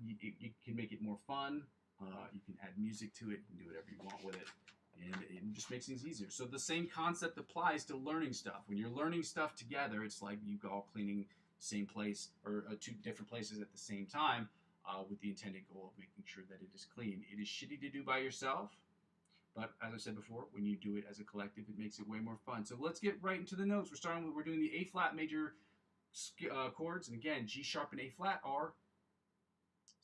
You can make it more fun. You can add music to it. You can do whatever you want with it. And it just makes things easier. So the same concept applies to learning stuff. When you're learning stuff together, it's like you all cleaning same place or two different places at the same time with the intended goal of making sure that it is clean. It is shitty to do by yourself, but as I said before, when you do it as a collective, it makes it way more fun. So let's get right into the notes. We're doing the A flat major chords, and again, G sharp and A flat are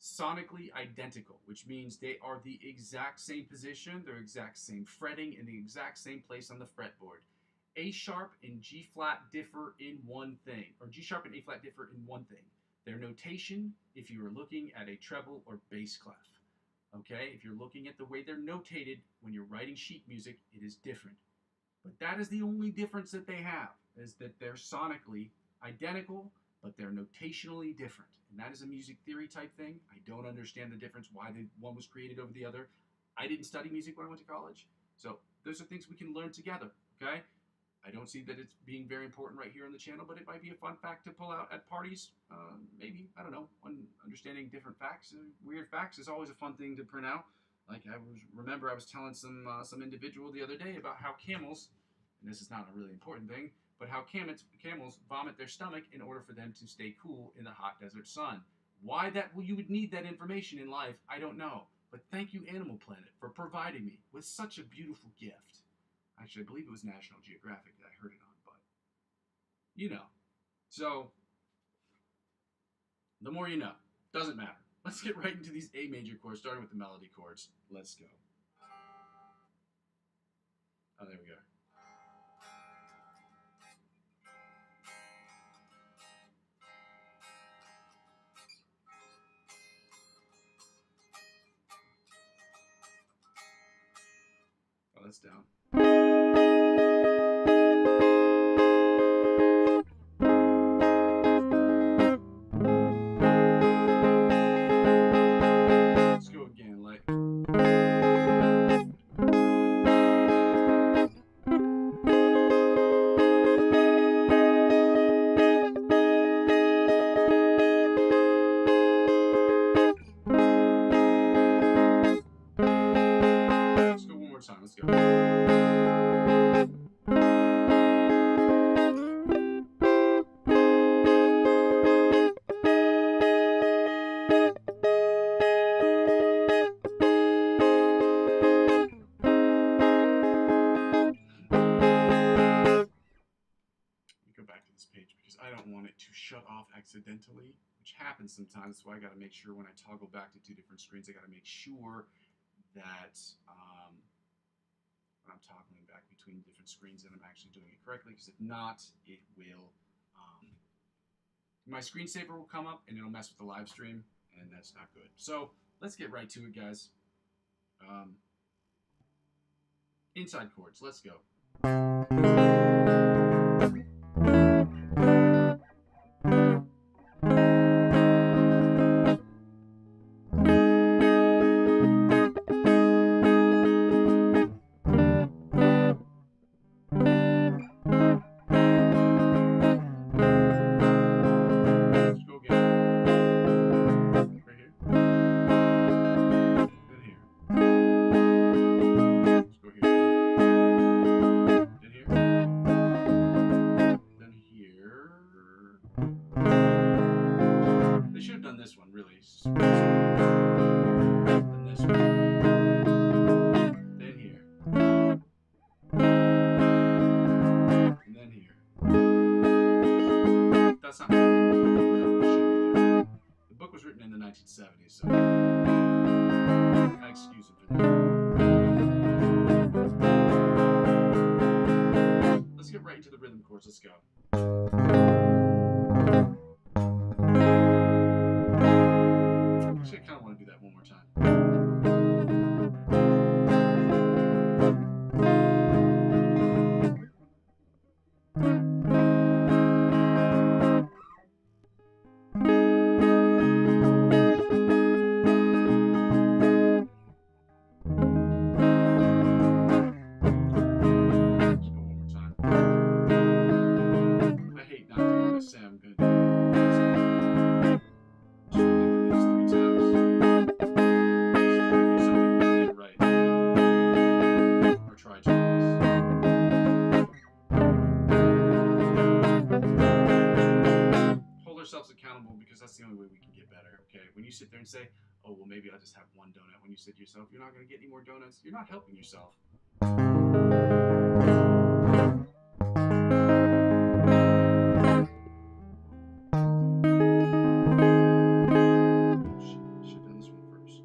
sonically identical, which means they are the exact same position, their exact same fretting, in the exact same place on the fretboard. A sharp and G flat differ in one thing, or G sharp and A flat differ in one thing. Their notation, if you are looking at a treble or bass clef. Okay, if you're looking at the way they're notated when you're writing sheet music, it is different. But that is the only difference that they have, is that they're sonically identical, but they're notationally different. And that is a music theory type thing. I don't understand the difference, why one was created over the other. I didn't study music when I went to college, so those are things we can learn together, okay? I don't see that it's being very important right here on the channel, but it might be a fun fact to pull out at parties. Maybe, I don't know, understanding different facts. Weird facts is always a fun thing to print out. Like I was telling some individual the other day about how camels, and this is not a really important thing, but how camels vomit their stomach in order for them to stay cool in the hot desert sun. Why you would need that information in life, I don't know. But thank you, Animal Planet, for providing me with such a beautiful gift. Actually, I believe it was National Geographic that I heard it on, but you know. So, the more you know. Doesn't matter. Let's get right into these A major chords, starting with the melody chords. Let's go. Oh, there we go. Oh, that's down. Let's go again, like. Let's go one more time, let's go. I don't want it to shut off accidentally, which happens sometimes. So I got to make sure when I toggle back to two different screens, I got to make sure that when I'm toggling back between different screens that I'm actually doing it correctly, because if not, it will, my screensaver will come up and it'll mess with the live stream, and that's not good. So let's get right to it, guys. Inside chords, let's go. This one really, then this one, then here, and then here. That's not. No, it should be there. The book was written in the 1970s, so I I excuse him for that. Let's get right into the rhythm chords. Let's go. Actually, I kind of want to do that one more time. Accountable, because that's the only way we can get better. Okay, when you sit there and say, oh well, maybe I'll just have one donut, when you say to yourself you're not going to get any more donuts, you're not helping yourself. Should have done this one first.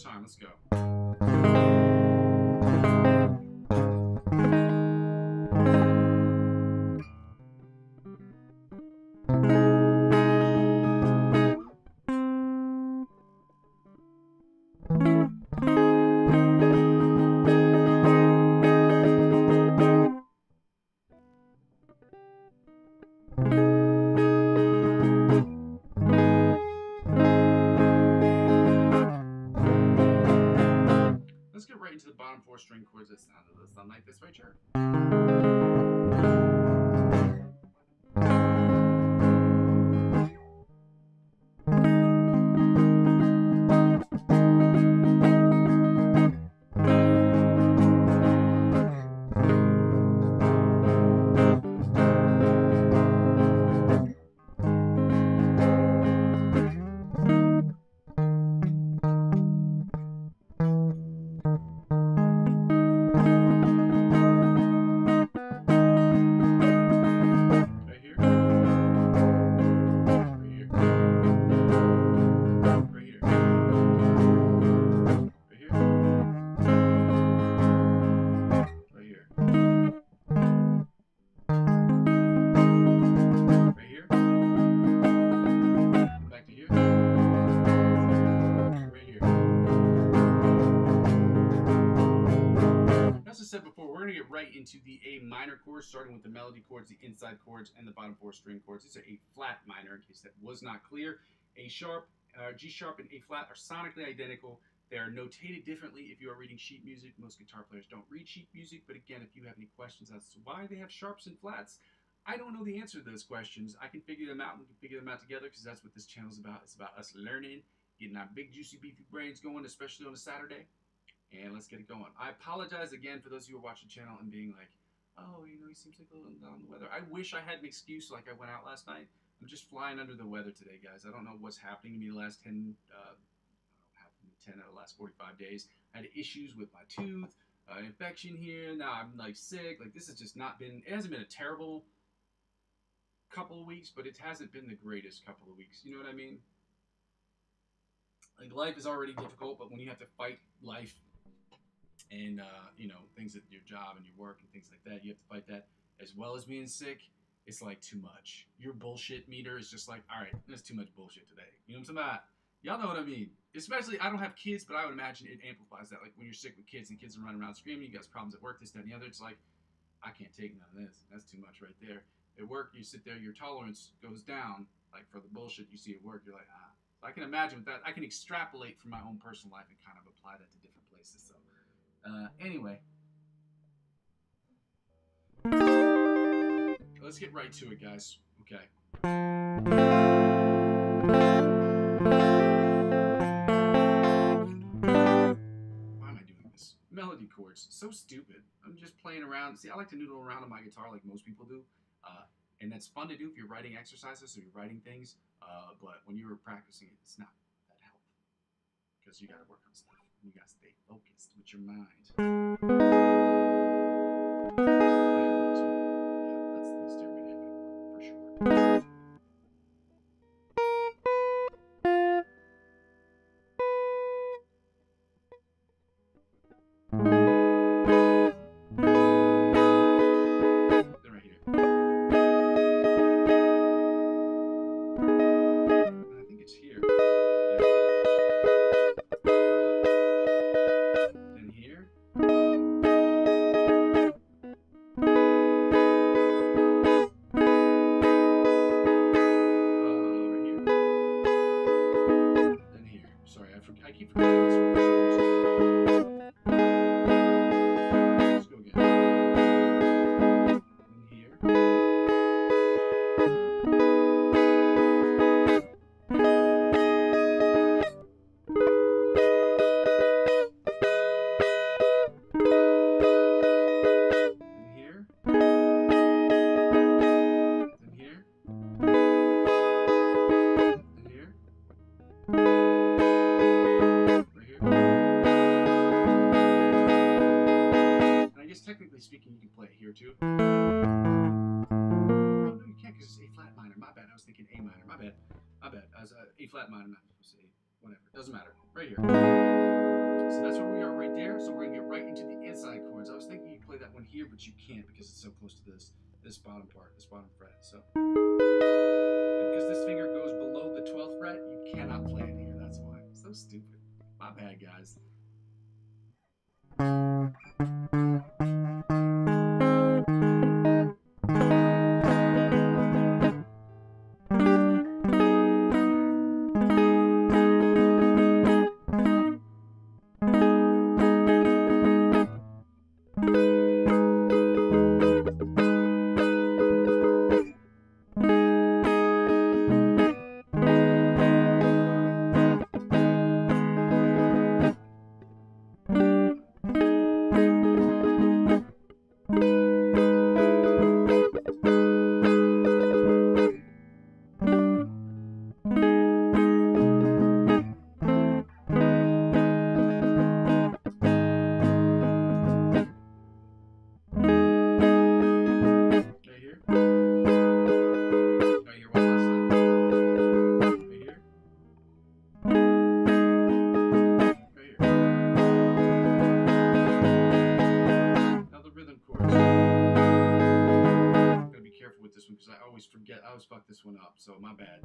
Time. Let's go. Let's get right into the bottom 4 string chords that sound like this right here. Said before, we're going to get right into the A minor chords, starting with the melody chords, the inside chords, and the bottom 4 string chords. It's a flat minor, in case that was not clear. A sharp, G sharp, and A flat are sonically identical. They are notated differently if you are reading sheet music. Most guitar players don't read sheet music, but again, if you have any questions as to why they have sharps and flats, I don't know the answer to those questions. I can figure them out, and we can figure them out together, because that's what this channel is about. It's about us learning, getting our big, juicy, beefy brains going, especially on a Saturday. And let's get it going. I apologize again for those of you who are watching the channel and being like, oh, you know, he seems like a little down on the weather. I wish I had an excuse like I went out last night. I'm just flying under the weather today, guys. I don't know what's happening to me the last 10 out of the last 45 days. I had issues with my tooth, infection here. Now I'm like sick. Like this has just not been, it hasn't been a terrible couple of weeks, but it hasn't been the greatest couple of weeks. You know what I mean? Like life is already difficult, but when you have to fight life, and you know, things at your job and your work and things like that, you have to fight that as well as being sick. It's like too much. Your bullshit meter is just like, all right, there's too much bullshit today. You know what I'm talking about? Y'all know what I mean. Especially, I don't have kids, but I would imagine it amplifies that. Like when you're sick with kids and kids are running around screaming, you got problems at work, this, that, and the other. It's like, I can't take none of this. That's too much right there. At work, you sit there, your tolerance goes down. Like for the bullshit you see at work, you're like, So I can imagine with that, I can extrapolate from my own personal life and kind of apply that to different places. So anyway, let's get right to it, guys. Okay. Why am I doing this? Melody chords. So stupid. I'm just playing around. See, I like to noodle around on my guitar like most people do. And that's fun to do if you're writing exercises or you're writing things. But when you're practicing it, it's not that helpful. Because you got to work on stuff. You got to stay focused with your mind. I keep forgetting this one for some reason. Let's go again. In here. In here. In here. In here. Technically speaking, you can play it here too. Oh no, you can't because it's A flat minor. My bad. I was thinking A minor. My bad. My bad. I was A flat minor. Not supposed to say whatever. Doesn't matter. Right here. So that's where we are right there. So we're gonna get right into the inside chords. I was thinking you could play that one here, but you can't because it's so close to this bottom part, this bottom fret. So and because this finger goes below the 12th fret, you cannot play it here. That's why. So stupid. My bad, guys. Because I always forget, I always fuck this one up, so my bad.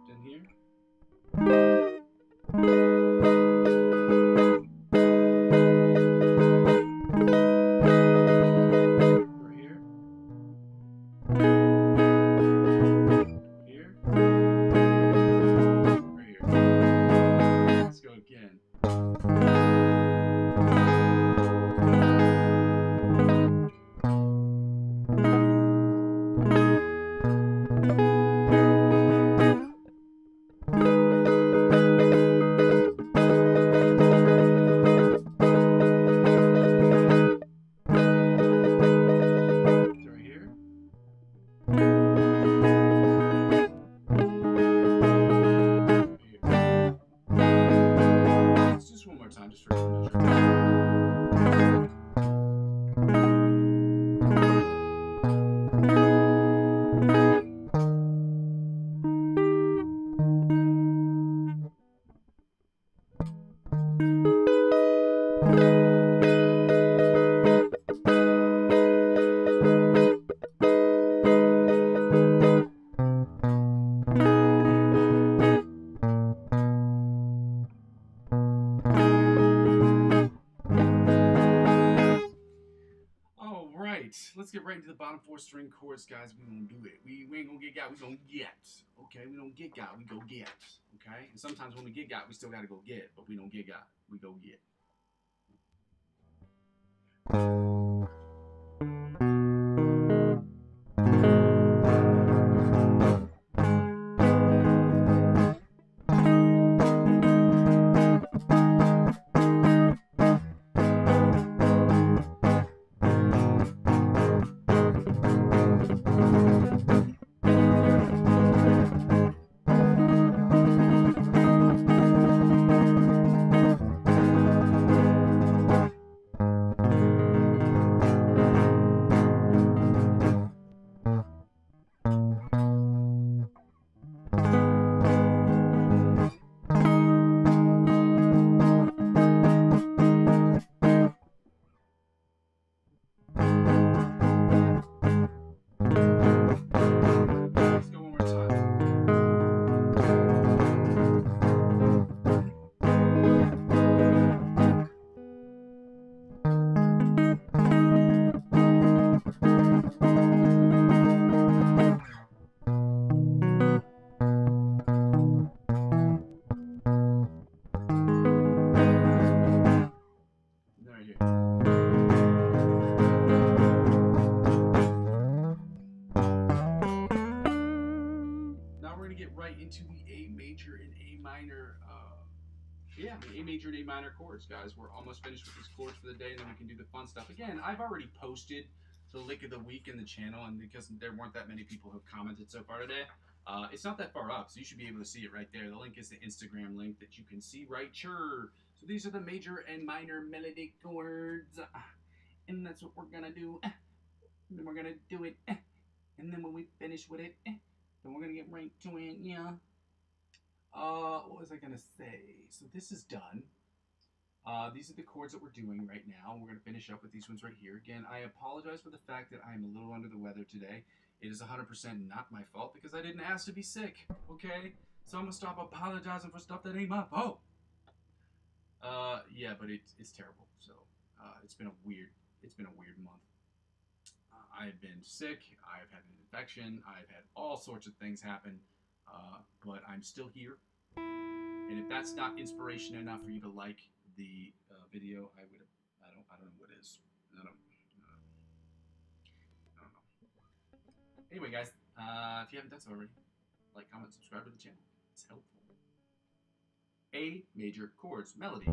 In here. Right here. Here. Let's go again. Time just for good measure. let's get right into the bottom 4 string chords, guys. We gonna do it. We ain't gonna get got, we gonna get. Okay, we don't get got, we go get. Okay? And sometimes when we get got, we still gotta go get, but we don't get got, we go get. Into the A major and A minor, the A major and A minor chords, guys. We're almost finished with these chords for the day, and then we can do the fun stuff. Again, I've already posted the lick of the week in the channel, and because there weren't that many people who have commented so far today, it's not that far up, so you should be able to see it right there. The link is the Instagram link that you can see right here. So these are the major and minor melodic chords, and that's what we're gonna do. And then we're gonna do it, and then when we finish with it, then we're gonna get right to it, yeah. What was I gonna say? So this is done. These are the chords that we're doing right now. We're gonna finish up with these ones right here. Again, I apologize for the fact that I'm a little under the weather today. It is 100% not my fault because I didn't ask to be sick, okay? So I'm gonna stop apologizing for stuff that ain't my fault. Yeah, but it's terrible. So it's been a weird month. I've been sick, I've had an infection, I've had all sorts of things happen, but I'm still here. And if that's not inspiration enough for you to like the video, I don't know what is. I don't know. Anyway, guys, if you haven't done so already, like, comment, subscribe to the channel. It's helpful. A major chords melody.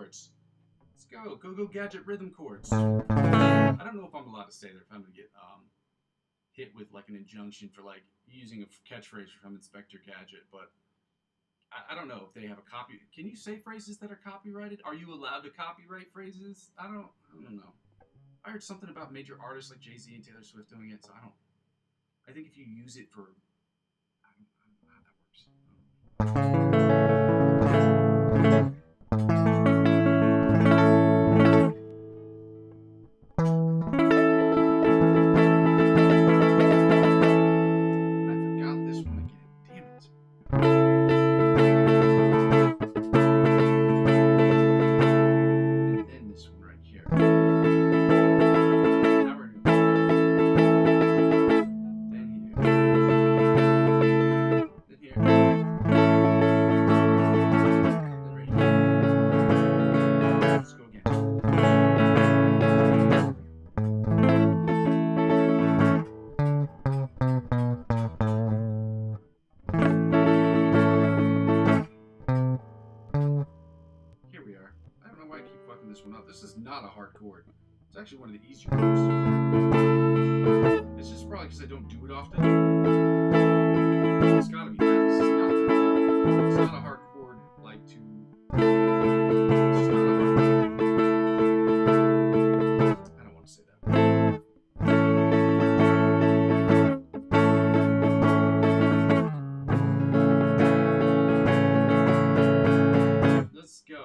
chords. Let's go. Go gadget rhythm chords. I don't know if I'm allowed to say that, if I'm gonna get hit with like an injunction for like using a catchphrase from Inspector Gadget, but I don't know if they have a copy. Can you say phrases that are copyrighted? Are you allowed to copyright phrases? I don't know. I heard something about major artists like Jay-Z and Taylor Swift doing it, so I think if you use it for, I don't know how that works. I forgot this one again. Damn it. And then this one right here. Now we're gonna go then here. Then here. Then right here. Let's go again. Here we are. I don't know why I keep fucking this one up. This is not a hard chord. It's actually one of the easier chords. It's just probably because I don't do it often. It's gotta be that. It's not that hard. It's not a hard chord like to. It's just not a hard chord. I don't want to say that. Let's go.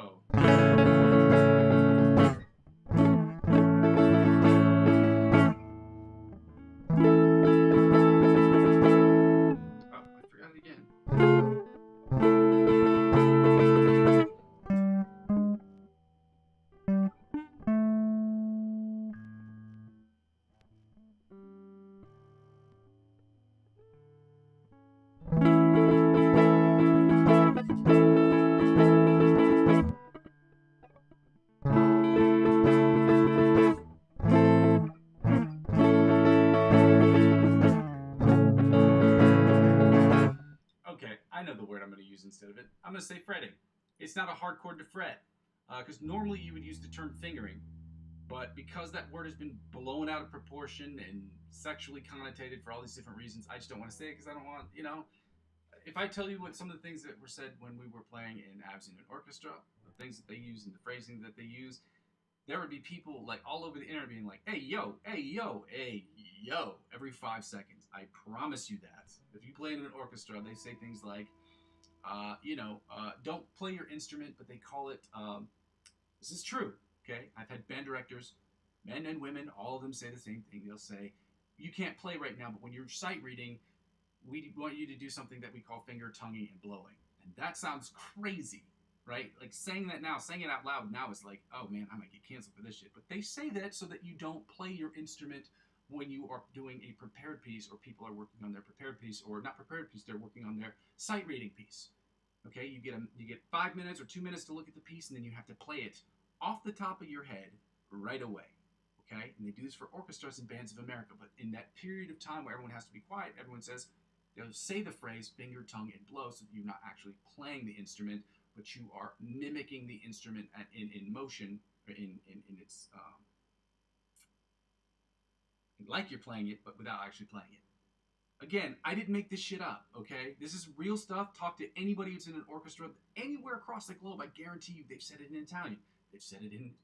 I know the word I'm going to use instead of it. I'm going to say fretting. It's not a hard chord to fret, because normally you would use the term fingering, but because that word has been blown out of proportion and sexually connotated for all these different reasons, I just don't want to say it because I don't want, if I tell you what some of the things that were said when we were playing in Absent Orchestra, the things that they use and the phrasing that they use, there would be people like all over the internet being like, hey, yo, hey, yo, hey, yo, every 5 seconds. I promise you that. If you play in an orchestra, they say things like, don't play your instrument, but they call it, this is true, okay? I've had band directors, men and women, all of them say the same thing. They'll say, you can't play right now, but when you're sight reading, we want you to do something that we call finger tonguing and blowing. And that sounds crazy, right? Like saying that now, saying it out loud now is like, oh man, I might get canceled for this shit. But they say that so that you don't play your instrument when you are doing a prepared piece, or people are working on their prepared piece, or not prepared piece, they're working on their sight reading piece. Okay, you get 5 minutes or 2 minutes to look at the piece, and then you have to play it off the top of your head right away. Okay, and they do this for orchestras and bands of America. But in that period of time where everyone has to be quiet, everyone says, they'll say the phrase finger, tongue, and blow, so that you're not actually playing the instrument, but you are mimicking the instrument in motion, or in its like you're playing it, but without actually playing it. Again, I didn't make this shit up, okay? This is real stuff. Talk to anybody who's in an orchestra anywhere across the globe. I guarantee you they've said it in Italian. They've said it in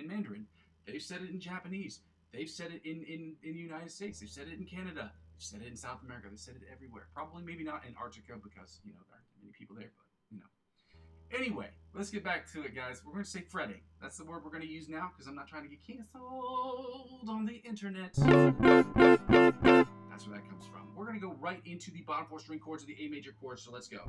Mandarin. They've said it in Japanese. They've said it in the United States. They've said it in Canada. They've said it in South America. They've said it everywhere. Probably maybe not in Antarctica because, there aren't many people there, but, Anyway, let's get back to it, guys. We're going to say fretting. That's the word we're going to use now because I'm not trying to get canceled on the internet. That's where that comes from. We're going to go right into the bottom 4 string chords of the A major chord, so let's go.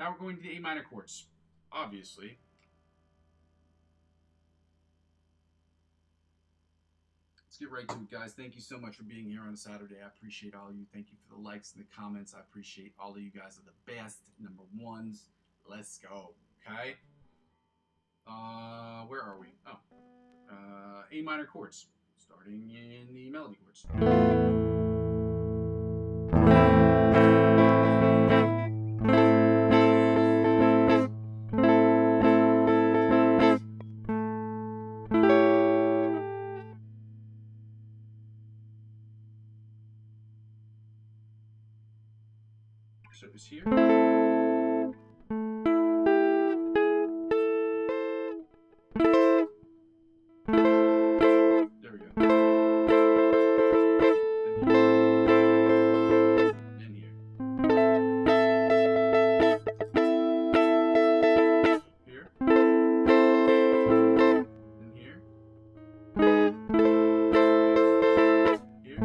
now we're going to the A minor chords, obviously. Let's get right to it, guys. Thank you so much for being here on a Saturday. I appreciate all of you. Thank you for the likes and the comments. I appreciate all of you guys are the best. Number ones. Let's go. Okay? Where are we? Oh. A minor chords. Starting in the melody chords. So it was here. There we go. Then here. Here. Then here. Here.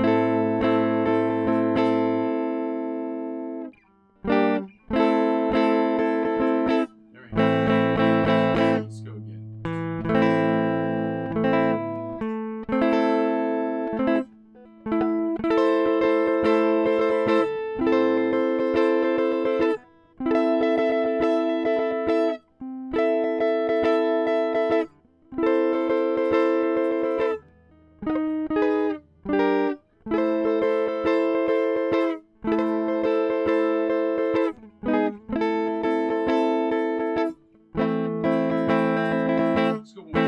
Let's go again.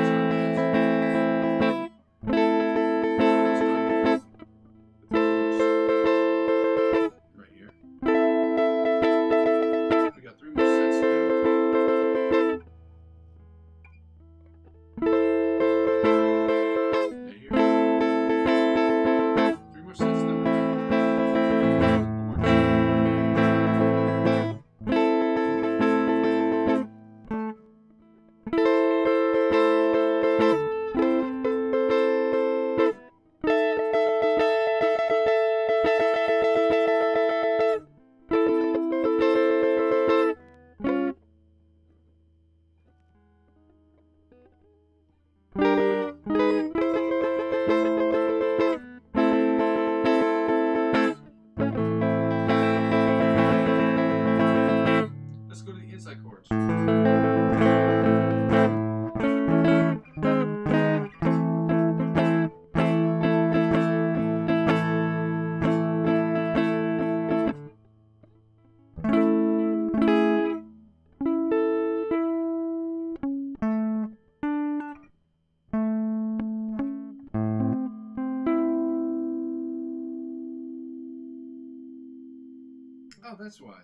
Let's go to the inside chords. Oh, that's why.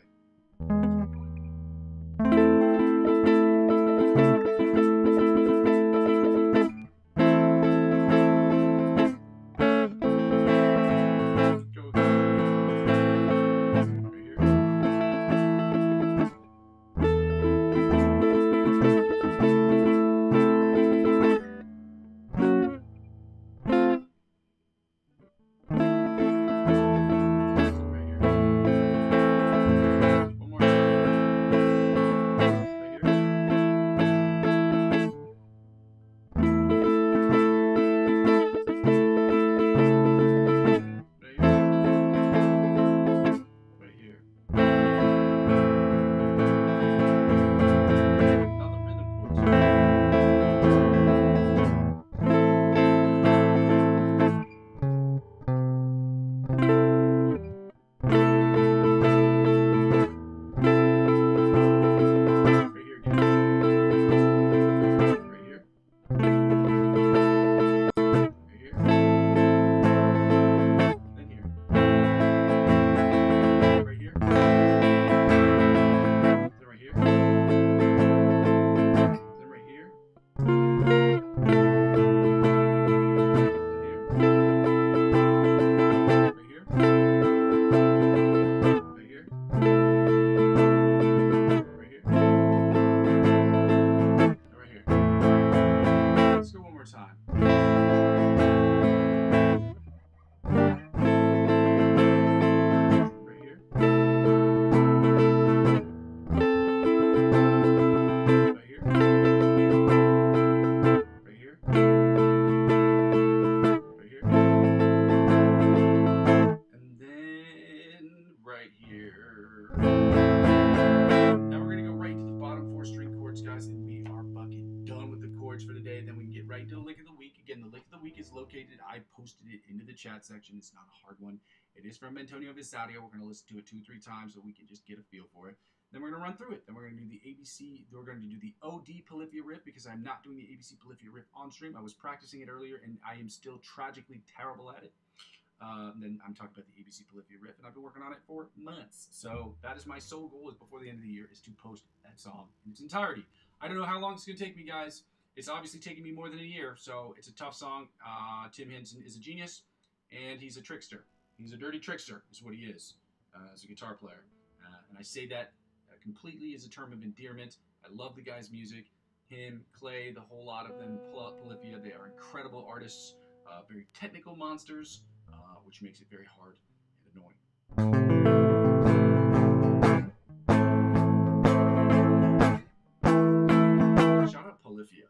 the chat section. It's not a hard one. It is from Antonio Visadio. We're going to listen to it 2 or 3 times so we can just get a feel for it. Then we're going to run through it. Then we're going to do the ABC. We're going to do the OD Polyphia riff because I'm not doing the ABC Polyphia riff on stream. I was practicing it earlier, and I am still tragically terrible at it. Then I'm talking about the ABC Polyphia riff, and I've been working on it for months. So that is my sole goal is before the end of the year is to post that song in its entirety. I don't know how long it's going to take me, guys. It's obviously taking me more than a year, so it's a tough song. Tim Henson is a genius, and he's a trickster. He's a dirty trickster is what he is as a guitar player. And I say that completely as a term of endearment. I love the guy's music. Him, Clay, the whole lot of them, Polyphia, they are incredible artists, very technical monsters, which makes it very hard and annoying. Shout out Polyphia.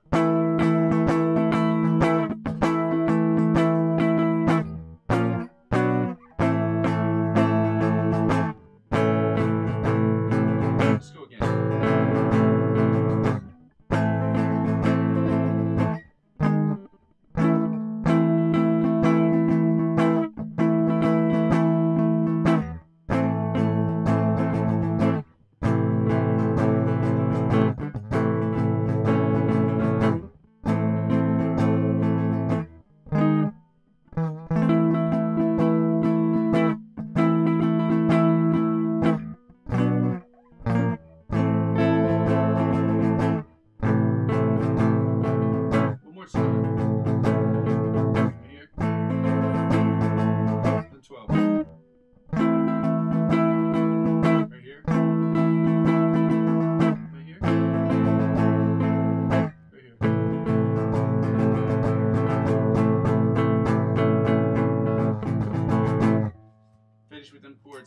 Let's go again.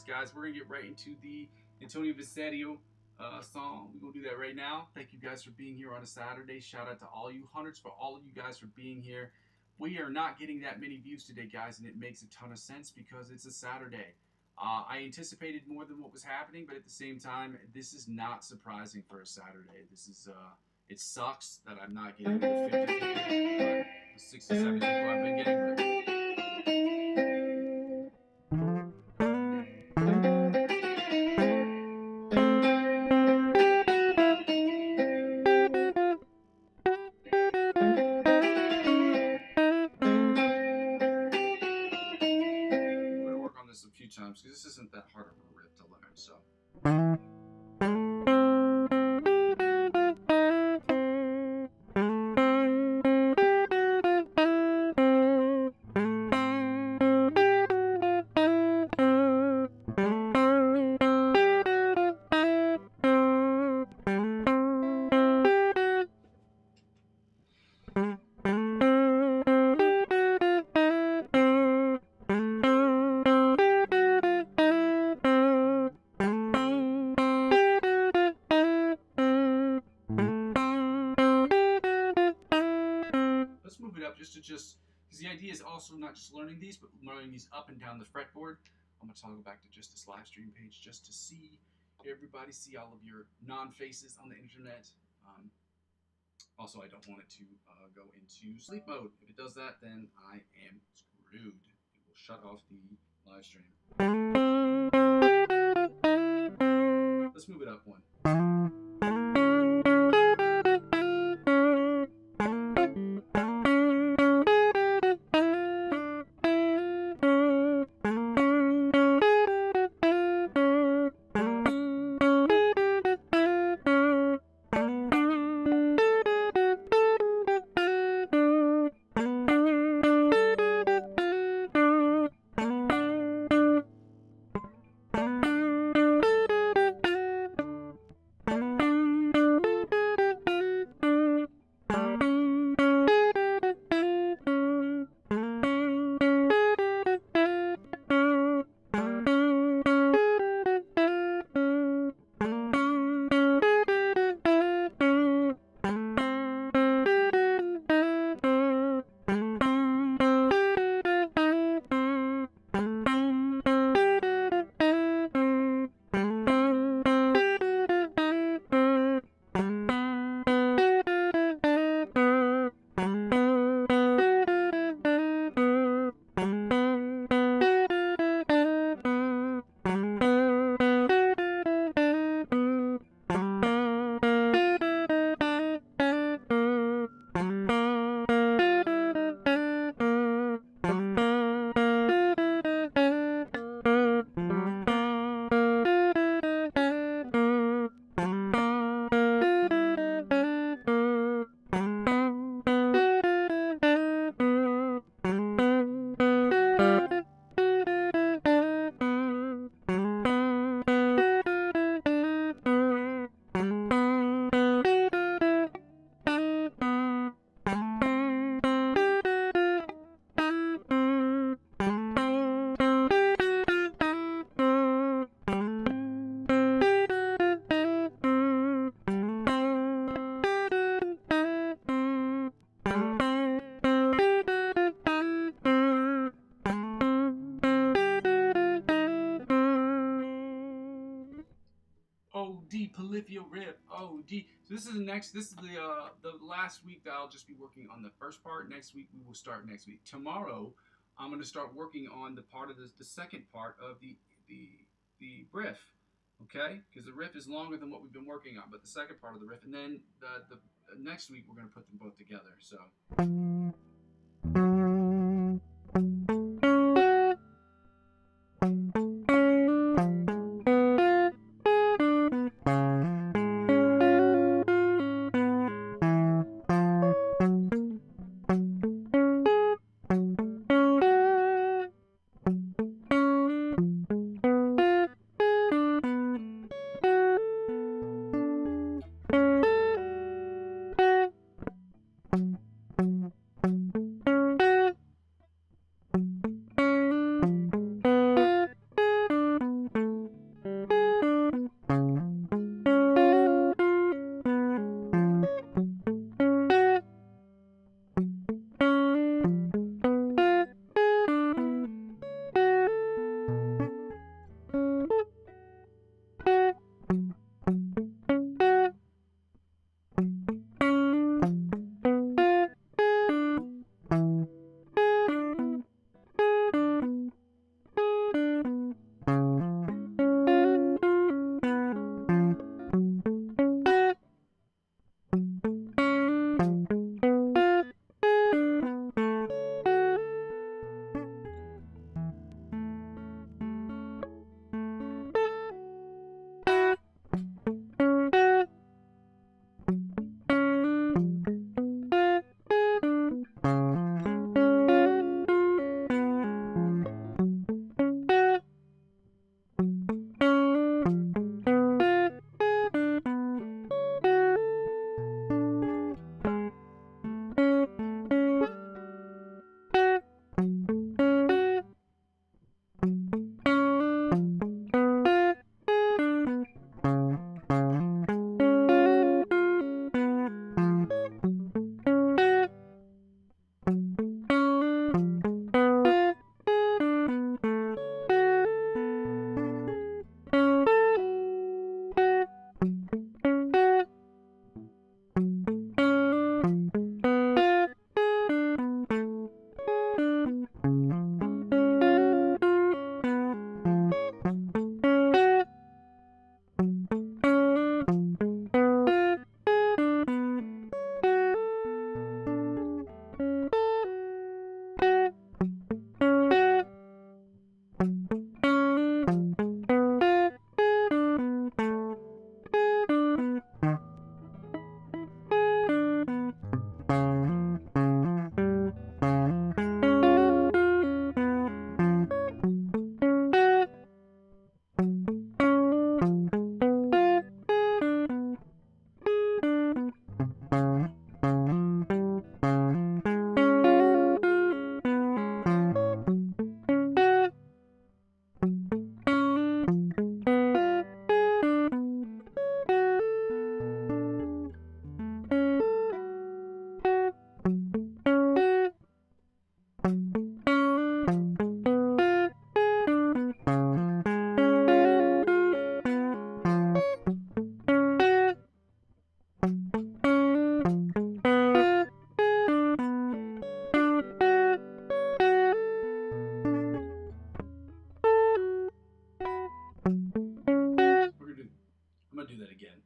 Guys, we're gonna get right into the Antonio Visadio song. We're gonna do that right now. Thank you guys for being here on a Saturday. Shout out to all you hunters for all of you guys for being here. We are not getting that many views today, guys, and it makes a ton of sense because it's a Saturday. I anticipated more than what was happening, but at the same time, this is not surprising for a Saturday. This is it sucks that I'm not getting the 50 people, but the 67 people I've been getting, but times because this isn't that hard of a riff to learn, so. Just because the idea is also not just learning these, but learning these up and down the fretboard. I'm going to toggle back to just this live stream page just to see everybody, see all of your non-faces on the internet. Also, I don't want it to go into sleep mode. If it does that, then I am screwed. It will shut off the live stream. Let's move it up one. O-D, polyphia riff, O-D. So this is the last week that I'll just be working on the first part. Next week we will start next week. Tomorrow I'm going to start working on the part of the second part of the riff, okay? Because the riff is longer than what we've been working on, but the second part of the riff, and then the next week we're going to put them both together. So. I'm gonna do that again.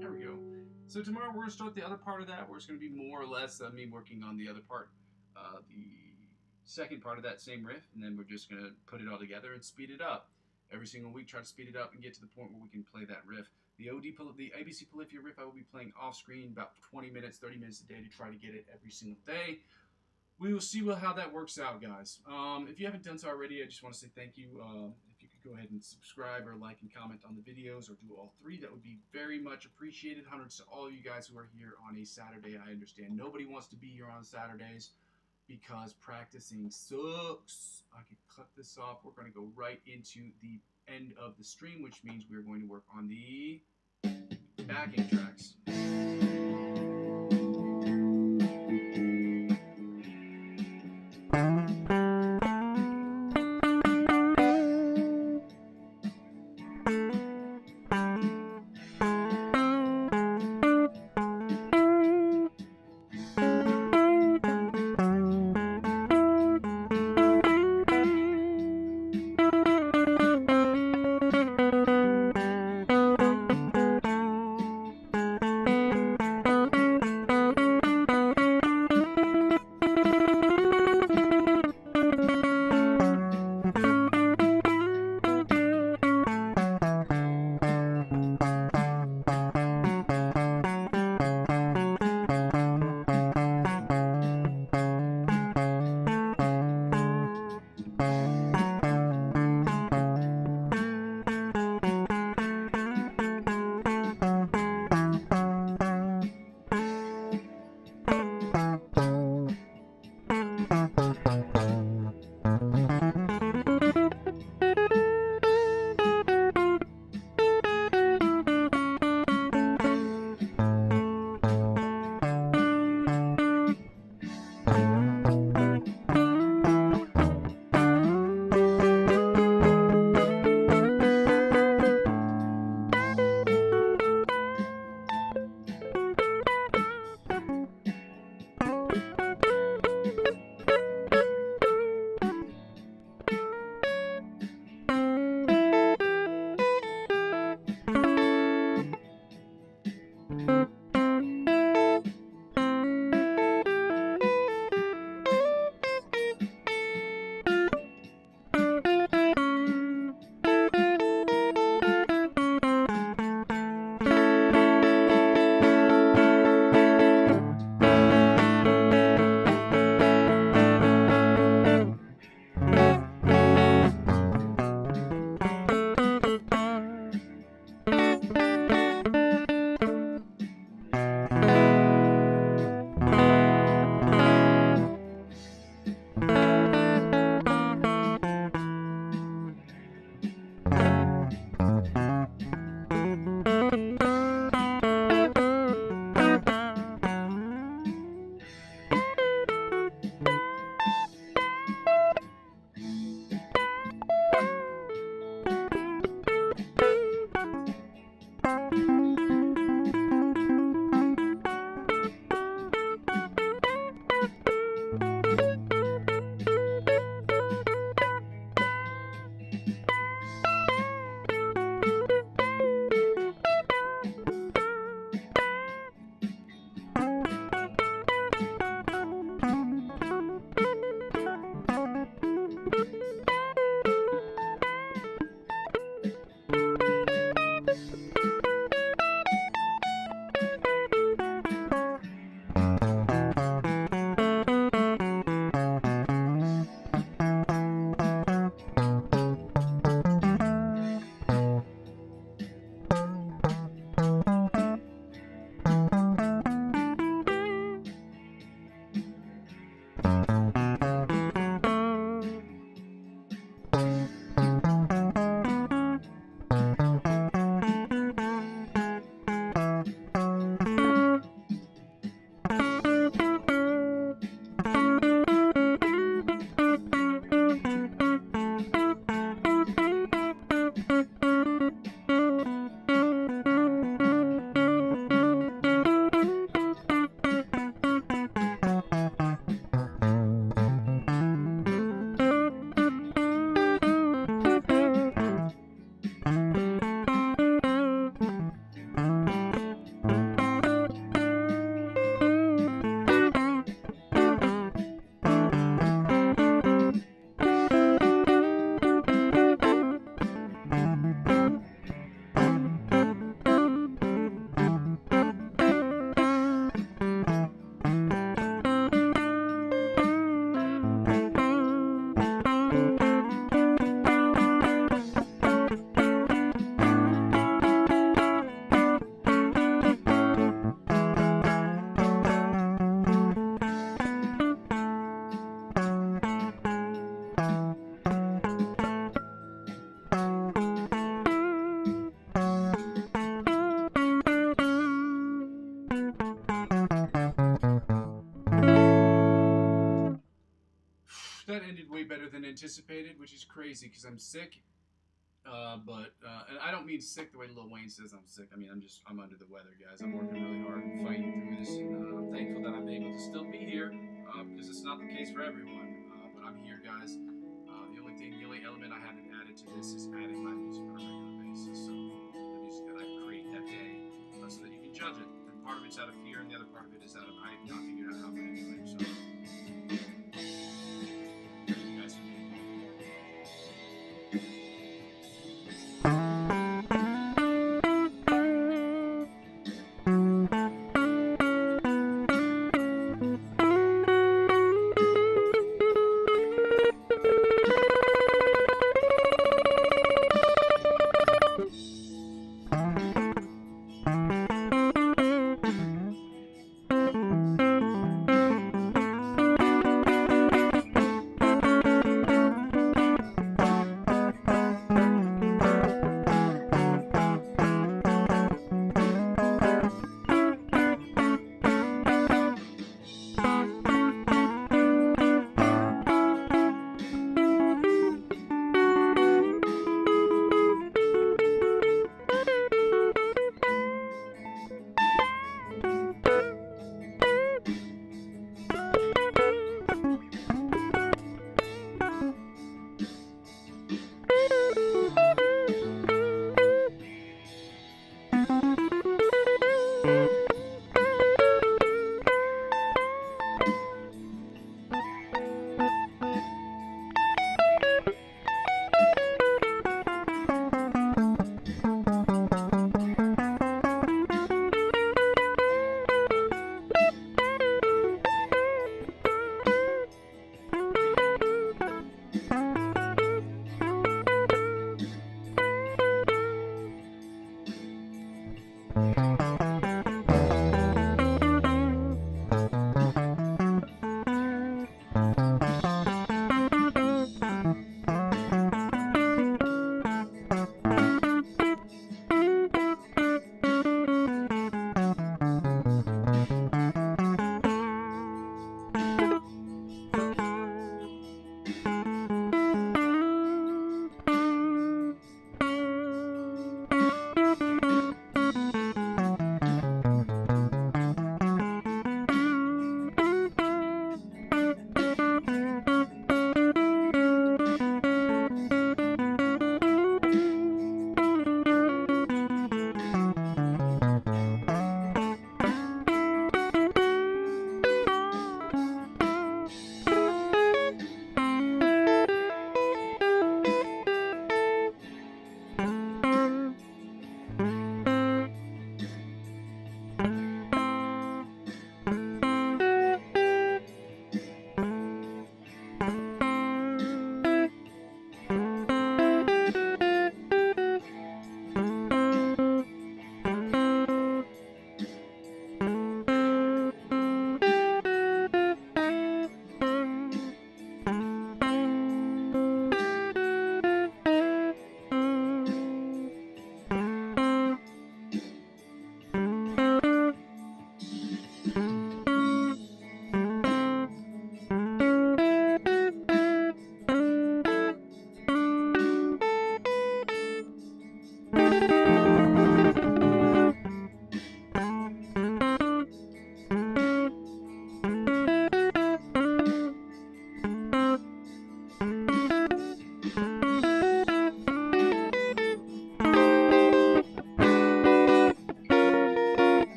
There we go. So tomorrow we're gonna start the other part of that, where it's gonna be more or less me working on the other part, the second part of that same riff, and then we're just gonna put it all together and speed it up. Every single week, try to speed it up and get to the point where we can play that riff. The ABC Polyphia riff, I will be playing off screen about 20 minutes, 30 minutes a day to try to get it every single day. We will see how that works out, guys. If you haven't done so already, I just want to say thank you. If you could go ahead and subscribe or like and comment on the videos, or do all three, that would be very much appreciated. Hundreds to all you guys who are here on a Saturday. I understand nobody wants to be here on Saturdays because practicing sucks. I could cut this this off, we're going to go right into the end of the stream, which means we're going to work on the backing tracks. anticipated, which is crazy because I'm sick. And I don't mean sick the way Lil Wayne says I'm sick. I mean, I'm under the weather, guys. I'm working really hard and fighting through this, and I'm thankful that I'm able to still be here because it's not the case for everyone. But I'm here, guys. The only element I haven't added to this is adding my music on a regular basis. So the music that I create that day, so that you can judge it. And part of it's out of fear, and the other part of it is out of I have not figured out how I'm going to do it. So. You guys can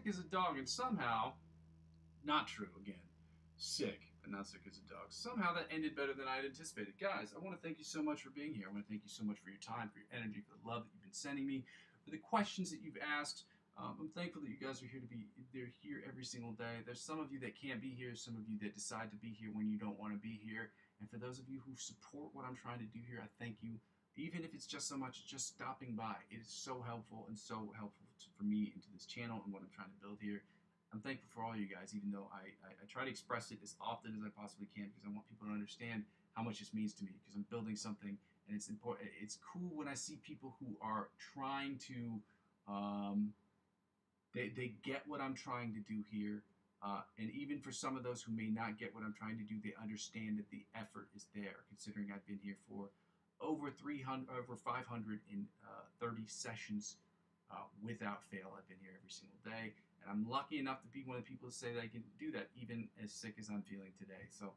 sick as a dog, and somehow, not true again, sick, but not sick as a dog. Somehow that ended better than I had anticipated. Guys, I want to thank you so much for being here. I want to thank you so much for your time, for your energy, for the love that you've been sending me, for the questions that you've asked. I'm thankful that you guys are here they're here every single day. There's some of you that can't be here, some of you that decide to be here when you don't want to be here. And for those of you who support what I'm trying to do here, I thank you. Even if it's just so much just stopping by, it is so helpful and so helpful for me and to this channel and what I'm trying to build here. I'm thankful for all you guys, even though I try to express it as often as I possibly can, because I want people to understand how much this means to me, because I'm building something, and it's important. It's cool when I see people who are trying to, they get what I'm trying to do here, and even for some of those who may not get what I'm trying to do, they understand that the effort is there, considering I've been here for over 530 sessions without fail. I've been here every single day. And I'm lucky enough to be one of the people to say that I can do that, even as sick as I'm feeling today. So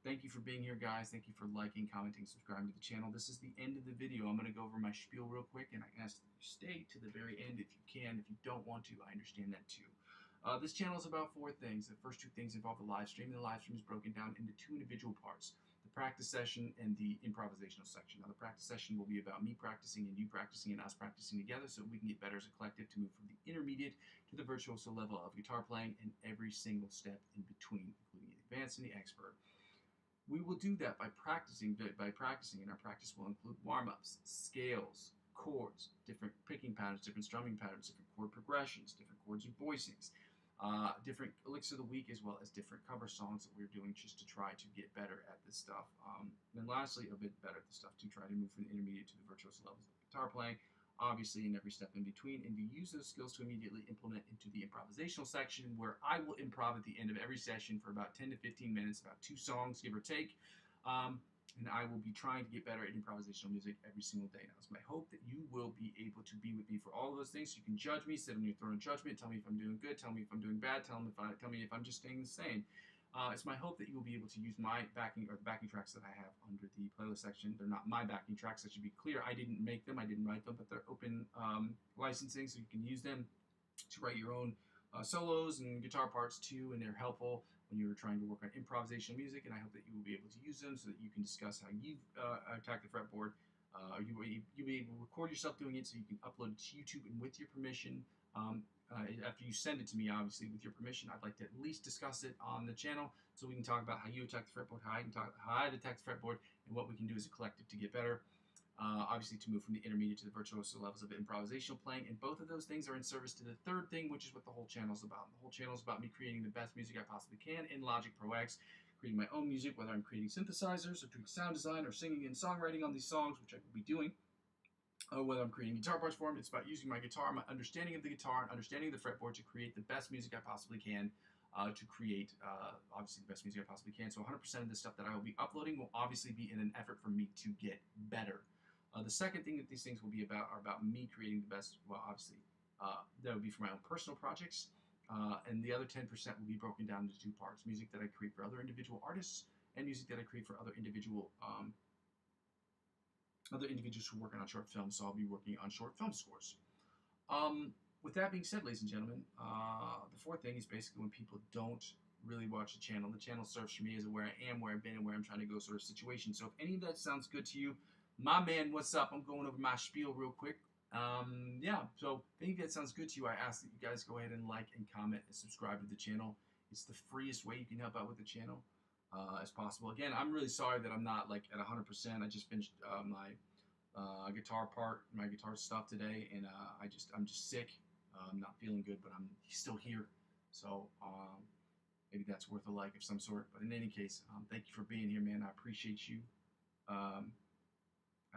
thank you for being here, guys. Thank you for liking, commenting, subscribing to the channel. This is the end of the video. I'm going to go over my spiel real quick, and I ask that you stay to the very end if you can. If you don't want to, I understand that too. This channel is about 4 things. The first 2 things involve the live stream, and the live stream is broken down into 2 individual parts. The practice session and the improvisational section. Now, the practice session will be about me practicing and you practicing and us practicing together so we can get better as a collective to move from the intermediate to the virtuoso level of guitar playing and every single step in between, including the advanced and the expert. We will do that by practicing, and our practice will include warm-ups, scales, chords, different picking patterns, different strumming patterns, different chord progressions, different chords and voicings, different licks of the week, as well as different cover songs that we're doing just to try to get better at this stuff. And lastly, a bit better at this stuff to try to move from the intermediate to the virtuoso levels of guitar playing, obviously in every step in between, and to use those skills to immediately implement into the improvisational section, where I will improv at the end of every session for about 10 to 15 minutes, about 2 songs, give or take. And I will be trying to get better at improvisational music every single day. Now, it's my hope that you will be able to be with me for all of those things. So you can judge me, sit on your throne of judgment, tell me if I'm doing good, tell me if I'm doing bad, tell me if I'm just staying the same. It's my hope that you will be able to use my backing, or the backing tracks that I have under the playlist section. They're not my backing tracks. That should be clear. I didn't make them. I didn't write them, but they're open licensing, so you can use them to write your own solos and guitar parts too, and they're helpful when you're trying to work on improvisational music, and I hope that you will be able to use them so that you can discuss how you attack the fretboard. You'll be able to record yourself doing it so you can upload it to YouTube, and with your permission, after you send it to me, obviously, with your permission, I'd like to at least discuss it on the channel so we can talk about how you attack the fretboard, how I attack the fretboard, and what we can do as a collective to get better. Obviously, to move from the intermediate to the virtuoso levels of improvisational playing, and both of those things are in service to the third thing, which is what the whole channel is about. The whole channel is about me creating the best music I possibly can in Logic Pro X, creating my own music, whether I'm creating synthesizers or doing sound design or singing and songwriting on these songs, which I will be doing, or whether I'm creating guitar parts for them. It's about using my guitar, my understanding of the guitar, and understanding of the fretboard to create the best music I possibly can, to create, obviously, the best music I possibly can. So 100% of the stuff that I will be uploading will obviously be in an effort for me to get better. The second thing that these things will be about are about me creating the best, well, obviously, that would be for my own personal projects, and the other 10% will be broken down into 2 parts: music that I create for other individual artists, and music that I create for other individuals who are working on short films. So I'll be working on short film scores. With that being said, ladies and gentlemen, the 4th thing is basically when people don't really watch the channel. The channel serves for me as a where I am, where I've been, and where I'm trying to go sort of situation. So if any of that sounds good to you, my man, what's up? I'm going over my spiel real quick. Yeah, so if any of that sounds good to you, I ask that you guys go ahead and like and comment and subscribe to the channel. It's the freest way you can help out with the channel as possible. Again, I'm really sorry that I'm not like at 100%. I just finished my guitar part, my guitar stuff today, and I'm just sick. I'm not feeling good, but I'm still here. So maybe that's worth a like of some sort. But in any case, thank you for being here, man. I appreciate you. I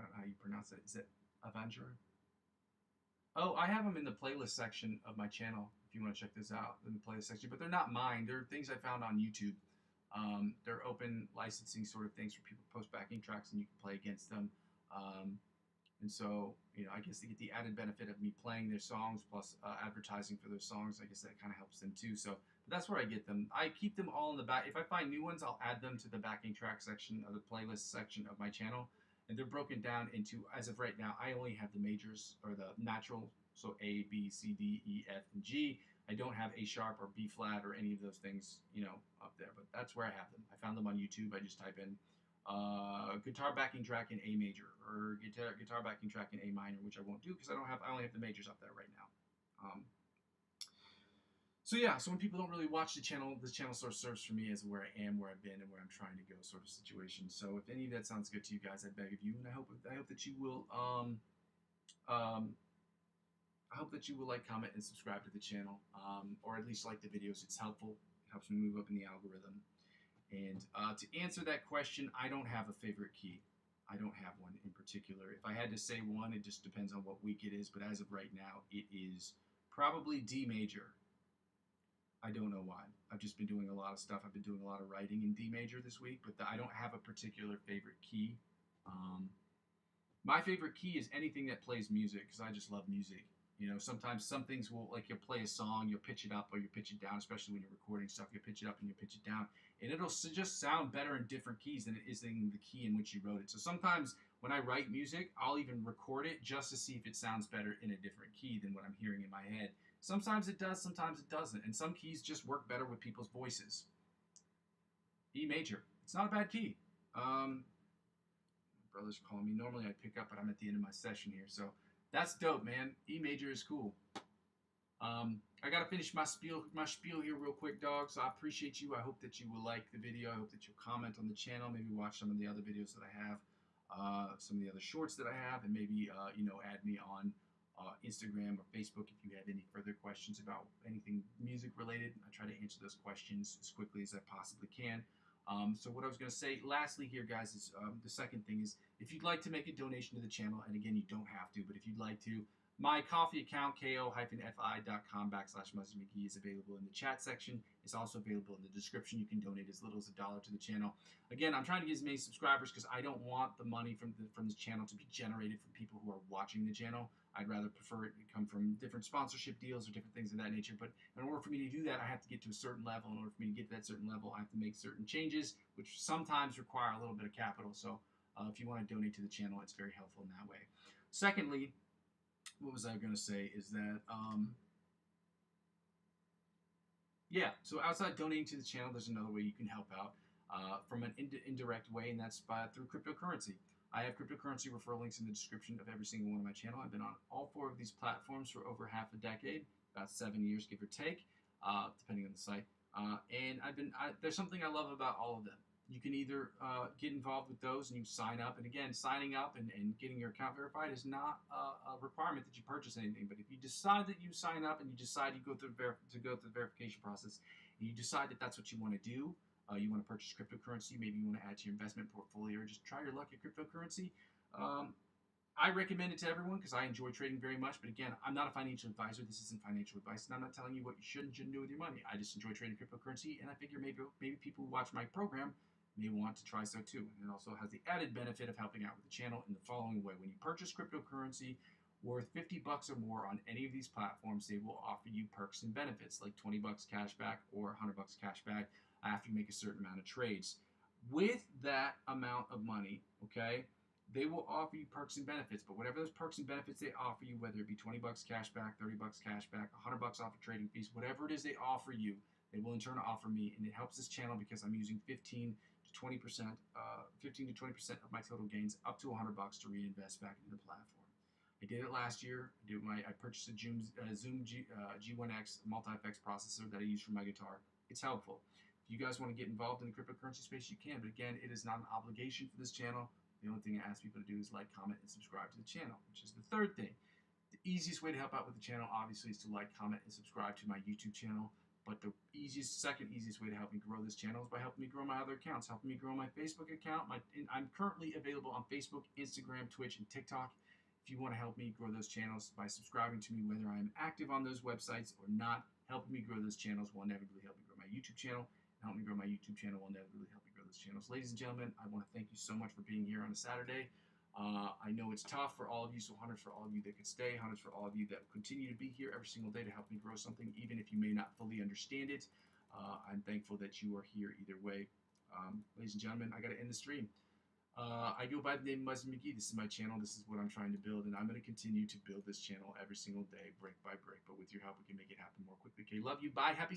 don't know how you pronounce it. Is it Avenger? Oh, I have them in the playlist section of my channel if you want to check this out in the playlist section. But they're not mine. They're things I found on YouTube. They're open licensing sort of things for people to post backing tracks, and you can play against them. And so, you know, I guess they get the added benefit of me playing their songs plus advertising for their songs. I guess that kind of helps them too. So but that's where I get them. I keep them all in the back. If I find new ones, I'll add them to the backing track section of the playlist section of my channel. And they're broken down into, as of right now, I only have the majors, or the natural, so A, B, C, D, E, F, and G. I don't have A sharp or B flat or any of those things, you know, up there. But that's where I have them. I found them on YouTube. I just type in guitar backing track in A major or guitar backing track in A minor, which I won't do because I only have the majors up there right now. So yeah, so when people don't really watch the channel sort of serves for me as where I am, where I've been, and where I'm trying to go, sort of situation. So if any of that sounds good to you guys, I beg of you, and I hope that you will I hope that you will like, comment, and subscribe to the channel, or at least like the videos. It's helpful. It helps me move up in the algorithm. And to answer that question, I don't have a favorite key. I don't have one in particular. If I had to say one, it just depends on what week it is. But as of right now, it is probably D major. I don't know why. I've just been doing a lot of stuff. I've been doing a lot of writing in D major this week, but I don't have a particular favorite key. My favorite key is anything that plays music because I just love music. You know, sometimes some things will, like you'll play a song, you'll pitch it up or you pitch it down, especially when you're recording stuff. You pitch it up and you pitch it down, and it'll just sound better in different keys than it is in the key in which you wrote it. So sometimes when I write music, I'll even record it just to see if it sounds better in a different key than what I'm hearing in my head. Sometimes it does, sometimes it doesn't, and some keys just work better with people's voices. E major, it's not a bad key. Brother's calling me. Normally I'd pick up, but I'm at the end of my session here, so that's dope, man. E major is cool. I gotta finish my spiel here real quick, dog. So I appreciate you. I hope that you will like the video. I hope that you'll comment on the channel. Maybe watch some of the other videos that I have, some of the other shorts that I have, and maybe you know, add me on Instagram or Facebook if you have any further questions about anything music related. I try to answer those questions as quickly as I possibly can. So what I was going to say lastly here, guys, is the second thing is if you'd like to make a donation to the channel, and again, you don't have to, but if you'd like to, my coffee account, ko-fi.com/Muzzy McGee, is available in the chat section. It's also available in the description. You can donate as little as $1 to the channel. Again, I'm trying to get as many subscribers because I don't want the money from this channel to be generated from people who are watching the channel. I'd rather prefer it to come from different sponsorship deals or different things of that nature. But in order for me to do that, I have to get to a certain level. In order for me to get to that certain level, I have to make certain changes, which sometimes require a little bit of capital. So if you want to donate to the channel, it's very helpful in that way. Secondly, what was I going to say is that, yeah, so outside donating to the channel, there's another way you can help out from an indirect way, and that's through cryptocurrency. I have cryptocurrency referral links in the description of every single one of my channel. I've been on all 4 of these platforms for over half a decade, about 7 years, give or take, depending on the site. And there's something I love about all of them. You can either get involved with those and you sign up. And again, signing up and getting your account verified is not a requirement that you purchase anything. But if you decide that you sign up and you decide you go through the verification process, and you decide that that's what you want to do, you want to purchase cryptocurrency, maybe you want to add to your investment portfolio or just try your luck at cryptocurrency, I recommend it to everyone because I enjoy trading very much. But again, I'm not a financial advisor. This isn't financial advice, and I'm not telling you what you should and shouldn't do with your money. I just enjoy trading cryptocurrency, and I figure maybe people who watch my program may want to try so too. And it also has the added benefit of helping out with the channel in the following way. When you purchase cryptocurrency worth $50 or more on any of these platforms, they will offer you perks and benefits like $20 cash back or $100 cash back after you make a certain amount of trades. With that amount of money, okay, they will offer you perks and benefits, but whatever those perks and benefits they offer you, whether it be $20 cash back, $30 cash back, $100 off of trading fees, whatever it is they offer you, they will in turn offer me, and it helps this channel because I'm using 15 to 20% of my total gains up to $100 to reinvest back into the platform. I did it last year. I purchased a Zoom G1X multi-effects processor that I use for my guitar. It's helpful. If you guys want to get involved in the cryptocurrency space, you can. But again, it is not an obligation for this channel. The only thing I ask people to do is like, comment, and subscribe to the channel, which is the third thing. The easiest way to help out with the channel, obviously, is to like, comment, and subscribe to my YouTube channel. But the second easiest way to help me grow this channel is by helping me grow my other accounts, helping me grow my Facebook account. I'm currently available on Facebook, Instagram, Twitch, and TikTok. If you want to help me grow those channels by subscribing to me, whether I'm active on those websites or not, helping me grow those channels will inevitably help me grow my YouTube channel. Help me grow my YouTube channel will inevitably help me grow those channels. Ladies and gentlemen, I want to thank you so much for being here on a Saturday. I know it's tough for all of you, so hundreds for all of you that could stay, hundreds for all of you that continue to be here every single day to help me grow something, even if you may not fully understand it. I'm thankful that you are here either way. Ladies and gentlemen, I got to end the stream. I go by the name Muzzy McGee. This is my channel. This is what I'm trying to build, and I'm going to continue to build this channel every single day, brick by brick. But with your help, we can make it happen more quickly. Okay, love you. Bye. Happy